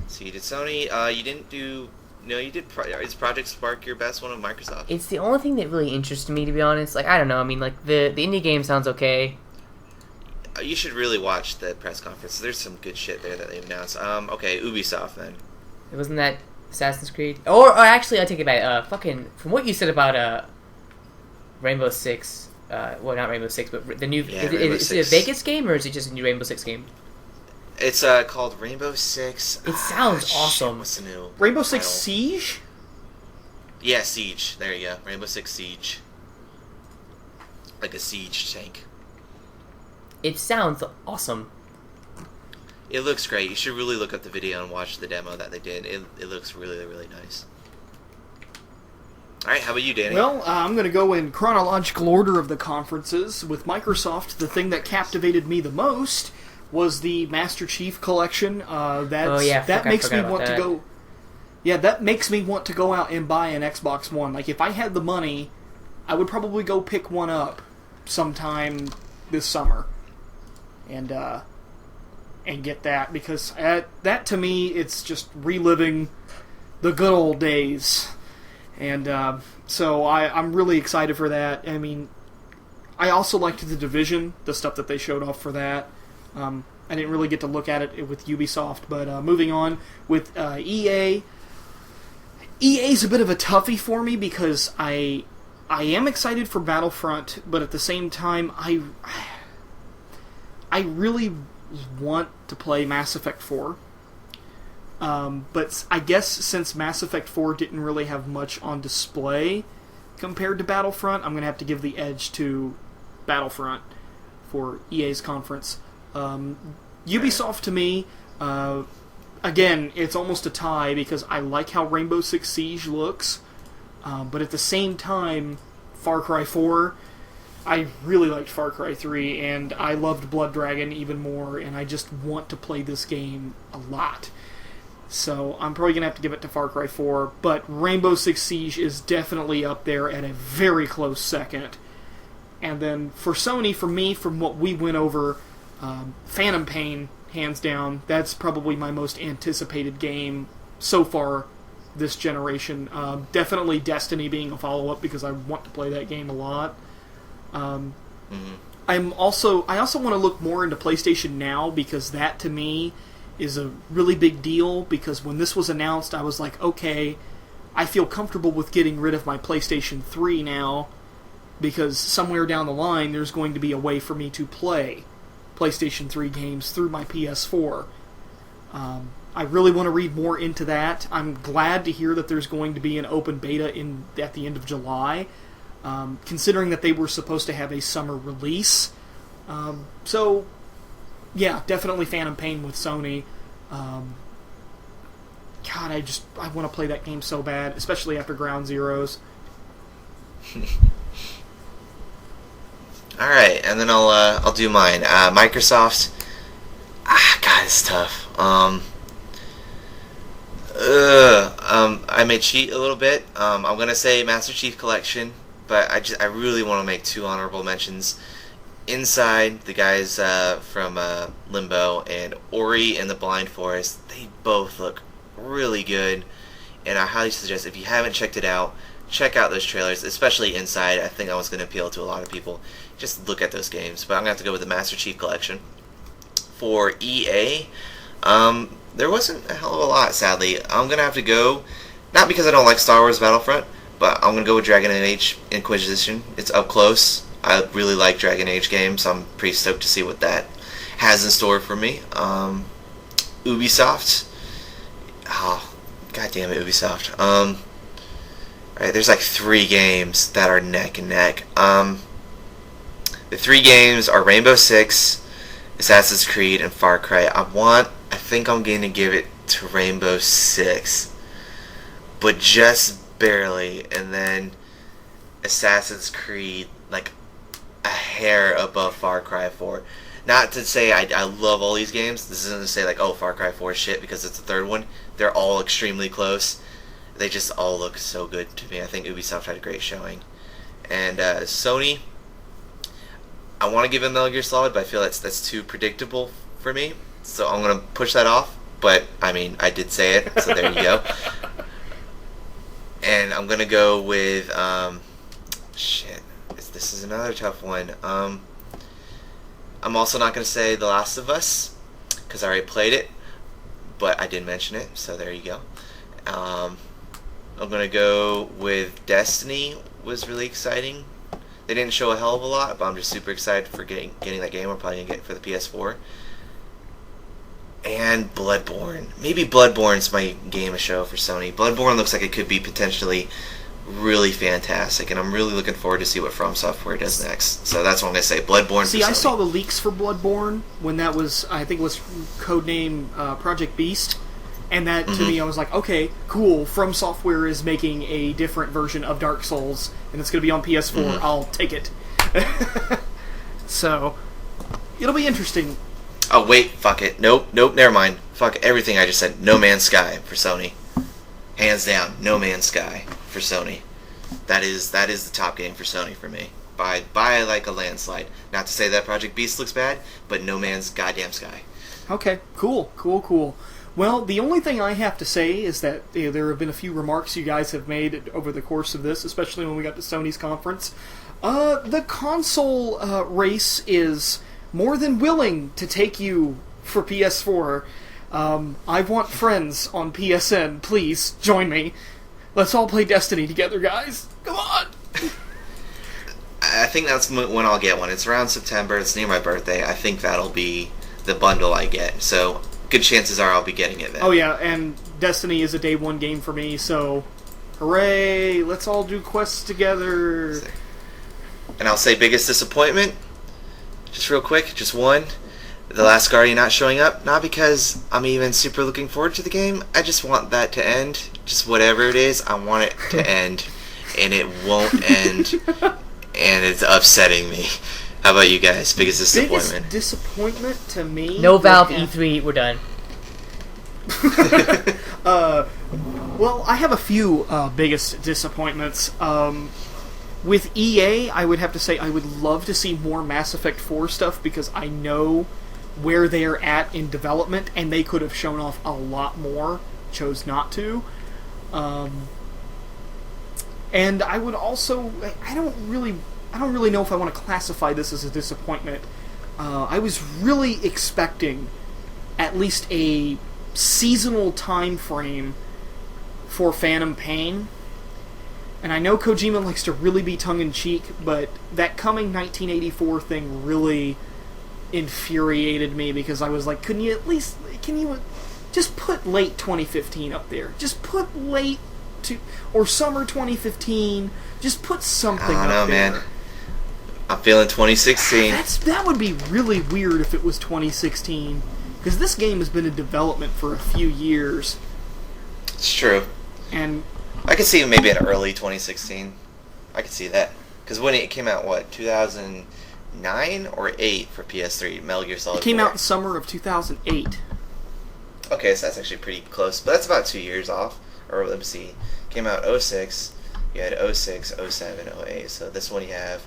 S3: So you did Sony, you didn't do... No, you did... Is Project Spark your best one of Microsoft?
S4: It's the only thing that really interests me, to be honest. Like, I don't know, I mean, like, the indie game sounds okay.
S3: You should really watch the press conference. There's some good shit there that they've announced. Okay, Ubisoft, then.
S4: It wasn't that Assassin's Creed? Or actually, I take it back. From what you said about, Rainbow Six... well, not Rainbow Six, but the new...
S3: Yeah,
S4: is it a Vegas game, or is it just a new Rainbow Six game?
S3: It's called Rainbow Six.
S4: It sounds awesome.
S3: Shit, what's the new
S2: Rainbow Six
S3: title?
S2: Siege?
S3: Yeah, Siege. There you go. Rainbow Six Siege. Like a siege tank.
S4: It sounds awesome.
S3: It looks great. You should really look up the video and watch the demo that they did. It looks really, really nice. Alright, how about you, Danny?
S2: Well, I'm going to go in chronological order of the conferences. With Microsoft, the thing that captivated me the most was the Master Chief Collection. That makes me want to go... Yeah, that makes me want to go out and buy an Xbox One. Like, if I had the money, I would probably go pick one up sometime this summer. And get that, because that, to me, it's just reliving the good old days. And so I'm really excited for that. I mean, I also liked the Division, the stuff that they showed off for that. I didn't really get to look at it with Ubisoft, but moving on with EA. EA's a bit of a toughie for me because I am excited for Battlefront, but at the same time, I really want to play Mass Effect 4. But I guess since Mass Effect 4 didn't really have much on display compared to Battlefront, I'm going to have to give the edge to Battlefront for EA's conference. Ubisoft, to me, again, it's almost a tie because I like how Rainbow Six Siege looks, but at the same time, Far Cry 4, I really liked Far Cry 3, and I loved Blood Dragon even more, and I just want to play this game a lot. So I'm probably going to have to give it to Far Cry 4, but Rainbow Six Siege is definitely up there at a very close second. And then for Sony, for me, from what we went over, Phantom Pain, hands down, that's probably my most anticipated game so far this generation. Definitely Destiny being a follow-up because I want to play that game a lot. I also want to look more into PlayStation Now because that, to me, is a really big deal because when this was announced, I was like, okay, I feel comfortable with getting rid of my PlayStation 3 now because somewhere down the line there's going to be a way for me to play PlayStation 3 games through my PS4. I really want to read more into that. I'm glad to hear that there's going to be an open beta at the end of July, considering that they were supposed to have a summer release. So, yeah, definitely Phantom Pain with Sony. God, I want to play that game so bad, especially after Ground Zeroes.
S3: All right, and then I'll do mine. Microsoft. God, it's tough. I may cheat a little bit. I'm gonna say Master Chief Collection, but I really want to make two honorable mentions. Inside, the guys from Limbo and Ori and the Blind Forest, they both look really good, and I highly suggest if you haven't checked it out, check out those trailers, especially Inside. I think that was going to appeal to a lot of people. Just look at those games. But I'm going to have to go with the Master Chief Collection. For EA, there wasn't a hell of a lot, sadly. I'm going to have to go, not because I don't like Star Wars Battlefront, but I'm going to go with Dragon Age Inquisition. It's up close. I really like Dragon Age games, so I'm pretty stoked to see what that has in store for me. Ubisoft. Oh, god damn it, Ubisoft. Alright, there's like 3 games that are neck and neck. The 3 games are Rainbow Six, Assassin's Creed, and Far Cry. I think I'm going to give it to Rainbow Six, but just barely, and then Assassin's Creed, like a hair above Far Cry 4. Not to say I love all these games. This isn't to say like, oh, Far Cry 4 is shit because it's the third one. They're all extremely close. They just all look so good to me. I think Ubisoft had a great showing. And Sony, I want to give them Metal Gear Solid, but I feel that's too predictable for me. So I'm going to push that off. But, I mean, I did say it, so there you go. And I'm going to go with, shit. This is another tough one. I'm also not going to say The Last of Us, because I already played it, but I did mention it, so there you go. I'm going to go with Destiny. Was really exciting. They didn't show a hell of a lot, but I'm just super excited for getting that game. We're probably going to get it for the PS4. And Bloodborne. Maybe Bloodborne's my game of show for Sony. Bloodborne looks like it could be potentially really fantastic, and I'm really looking forward to see what From Software does next. So that's what I'm going to say. Bloodborne.
S2: See, I saw the leaks for Bloodborne when that was, I think it was codename Project Beast, and that to me, I was like, okay, cool. From Software is making a different version of Dark Souls, and it's going to be on PS4. I'll take it. So it'll be interesting.
S3: Oh wait, fuck it. Nope, never mind. Fuck everything I just said. No Man's Sky for Sony. Hands down, No Man's Sky for Sony. That is the top game for Sony for me. By like a landslide. Not to say that Project Beast looks bad, but No Man's goddamn Sky.
S2: Okay, cool. Well, the only thing I have to say is that there have been a few remarks you guys have made over the course of this, especially when we got to Sony's conference. The console race is more than willing to take you for PS4. I want friends on PSN. Please, join me. Let's all play Destiny together, guys. Come on!
S3: I think that's when I'll get one. It's around September. It's near my birthday. I think that'll be the bundle I get. So, good chances are I'll be getting it then.
S2: Oh yeah, and Destiny is a day one game for me, so hooray! Let's all do quests together.
S3: And I'll say biggest disappointment, just real quick, just one. The Last Guardian not showing up, not because I'm even super looking forward to the game. I just want that to end. Just whatever it is, I want it to end. And it won't end. And it's upsetting me. How about you guys? Biggest disappointment?
S2: Biggest disappointment to me?
S4: No Valve E3, we're done.
S2: Well, I have a few biggest disappointments. With EA, I would have to say I would love to see more Mass Effect 4 stuff because I know where they're at in development, and they could have shown off a lot more. Chose not to. And I would also, I don't really know if I want to classify this as a disappointment. I was really expecting at least a seasonal time frame for Phantom Pain. And I know Kojima likes to really be tongue-in-cheek, but that coming 1984 thing really infuriated me because I was like, can you just put late 2015 up there? Just put late or summer 2015. Just put something up there.
S3: I don't know, man. I'm feeling 2016.
S2: That would be really weird if it was 2016, because this game has been in development for a few years.
S3: It's true.
S2: And
S3: I could see maybe in early 2016. I could see that. Because when it came out, 2009? 9 or 8 for PS3, Metal Gear Solid
S2: It came
S3: 4.
S2: out in summer of 2008.
S3: Okay, so that's actually pretty close. But that's about 2 years off. Or let me see. Came out 06. You had 06, 07, 08. So this one you have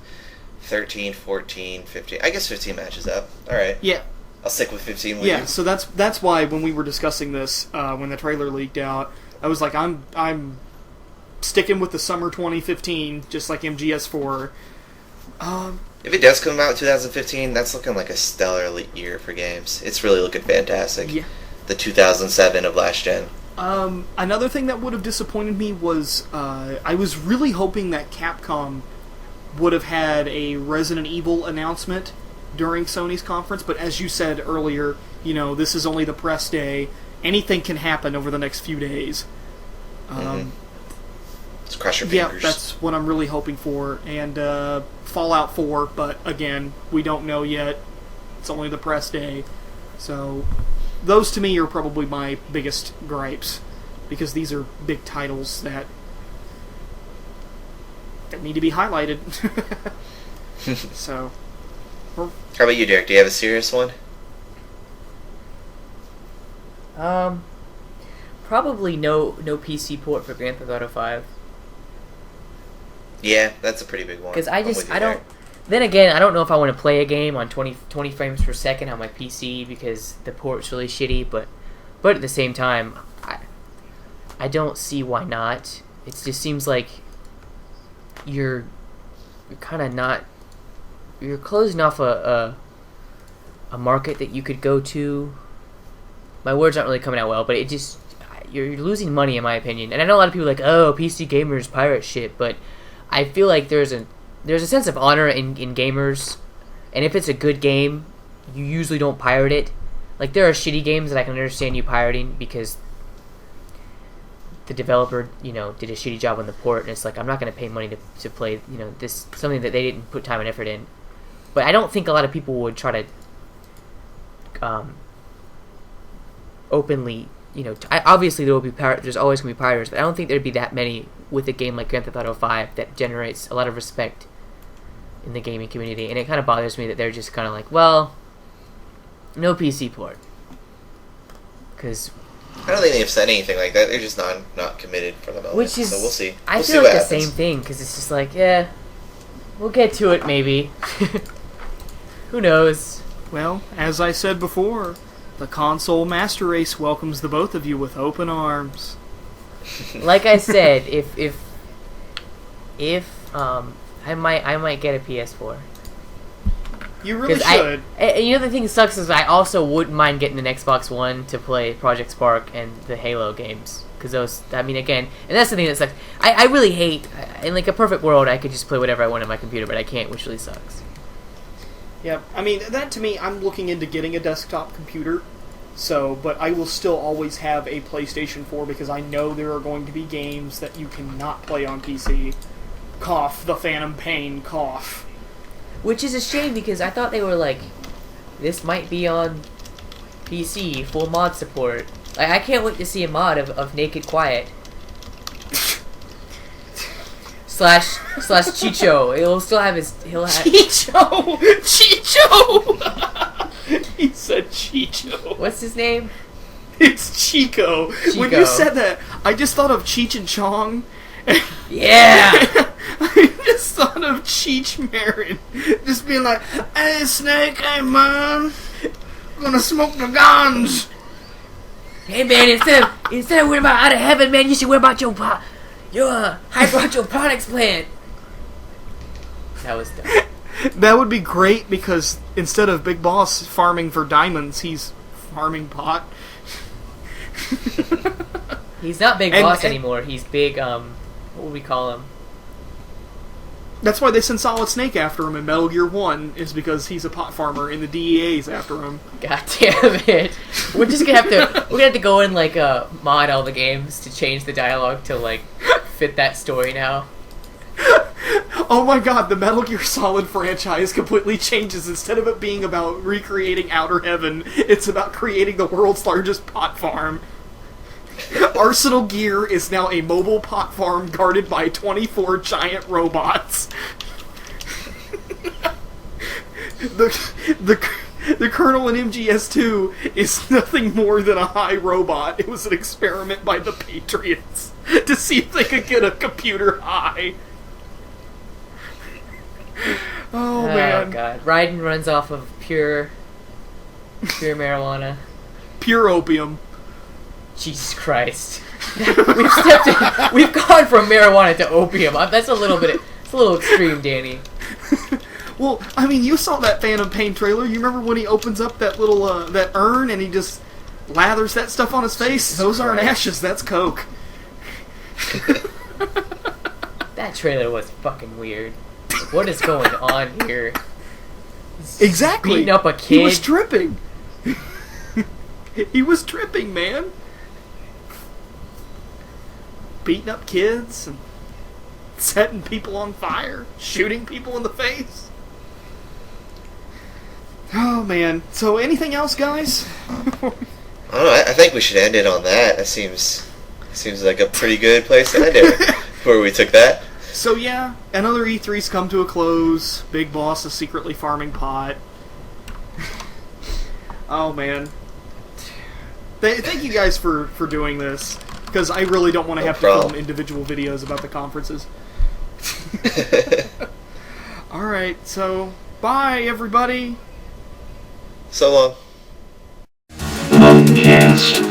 S3: 13, 14, 15. I guess 15 matches up. Alright.
S2: Yeah.
S3: I'll stick with 15 with
S2: Yeah,
S3: you.
S2: so that's why when we were discussing this, when the trailer leaked out, I was like, I'm sticking with the summer 2015, just like MGS4.
S3: If it does come out in 2015, that's looking like a stellar year for games. It's really looking fantastic.
S2: Yeah.
S3: The 2007 of last gen.
S2: Another thing that would have disappointed me was I was really hoping that Capcom would have had a Resident Evil announcement during Sony's conference, but as you said earlier, this is only the press day. Anything can happen over the next few days.
S3: Let's cross your
S2: Yeah,
S3: fingers.
S2: that's what I'm really hoping for. And Fallout 4, but again, we don't know yet. It's only the press day. So those to me are probably my biggest gripes, because these are big titles that need to be highlighted. So,
S3: How about you, Derek? Do you have a serious one?
S4: Probably no PC port for Grand Theft Auto 5.
S3: Yeah, that's a pretty big one.
S4: Because
S3: I'm with you
S4: I
S3: there.
S4: don't. Then again, I don't know if I want to play a game on 20 frames per second on my PC because the port's really shitty. But at the same time, I don't see why not. It just seems like you're kind of not. You're closing off a market that you could go to. My words aren't really coming out well, but it just you're losing money in my opinion. And I know a lot of people are like, oh, PC gamers pirate shit, but I feel like there's a sense of honor in gamers, and if it's a good game, you usually don't pirate it. Like, there are shitty games that I can understand you pirating because the developer, did a shitty job on the port, and it's like, I'm not going to pay money to play, this something that they didn't put time and effort in. But I don't think a lot of people would try to openly, obviously there will be there's always going to be pirates, but I don't think there'd be that many with a game like Grand Theft Auto 5 that generates a lot of respect in the gaming community, and it kind of bothers me that they're just kind of like, well, no PC port. Because
S3: I don't think they've said anything like that. They're just not committed for the moment.
S4: Which is,
S3: so we'll see.
S4: I
S3: We'll see
S4: feel
S3: what
S4: like the
S3: happens.
S4: same thing, because it's just like, yeah, we'll get to it maybe. Who knows?
S2: well, as I said before, the console master race welcomes the both of you with open arms.
S4: Like I said, if I might get a PS4.
S2: You really
S4: 'Cause
S2: should.
S4: the thing that sucks is I also wouldn't mind getting an Xbox One to play Project Spark and the Halo games. Because those, again, and that's the thing that sucks. I really hate, in like a perfect world, I could just play whatever I want on my computer, but I can't, which really sucks.
S2: Yeah, I mean, that to me, I'm looking into getting a desktop computer, but I will still always have a PlayStation 4 because I know there are going to be games that you cannot play on PC. Cough, the Phantom Pain, cough.
S4: Which is a shame because I thought they were like, this might be on PC, full mod support. Like, I can't wait to see a mod of Naked Quiet. slash Chicho. He'll still have he'll have...
S2: Chicho! Chicho! He said Chicho.
S4: What's his name?
S2: It's Chico. When you said that, I just thought of Cheech and Chong.
S4: Yeah!
S2: I just thought of Cheech Marin just being like, hey Snake, hey man, gonna smoke the guns.
S4: Hey man, instead of worrying about out of heaven, man, you should worry about your hydroponics plant. That was dumb.
S2: That would be great because instead of Big Boss farming for diamonds, he's farming pot.
S4: He's not Big
S2: And-
S4: Boss
S2: and-
S4: anymore. He's Big, what would we call him?
S2: That's why they sent Solid Snake after him in Metal Gear 1, is because he's a pot farmer and the DEA's after him.
S4: God damn it. We're gonna have to go in, like, mod all the games to change the dialogue to, like, fit that story now.
S2: Oh my god, the Metal Gear Solid franchise completely changes. Instead of it being about recreating Outer Heaven, it's about creating the world's largest pot farm. Arsenal Gear is now a mobile pot farm guarded by 24 giant robots. the kernel in MGS2 is nothing more than a high robot. It was an experiment by the Patriots to see if they could get a computer high. Oh man.
S4: Oh god. Raiden runs off of pure marijuana.
S2: Pure opium.
S4: Jesus Christ. We've gone from marijuana to opium. That's a little extreme, Danny.
S2: Well, I mean, you saw that Phantom Pain trailer. You remember when he opens up that little that urn and he just lathers that stuff on his face?
S4: Jesus
S2: Those aren't
S4: Christ.
S2: ashes, that's coke.
S4: That trailer was fucking weird. What is going on here?
S2: Exactly.
S4: Beating up a kid.
S2: He was tripping. He was tripping, man. Beating up kids and setting people on fire, shooting people in the face. Oh man. So anything else, guys?
S3: I don't know. I think we should end it on that. That seems like a pretty good place to end it. Where we took that.
S2: So yeah, another E3's come to a close. Big Boss is secretly farming pot. Oh man. Thank you guys for doing this, because I really don't want to have to film individual videos about the conferences. Alright, so bye everybody.
S3: So long.
S1: PWNcast.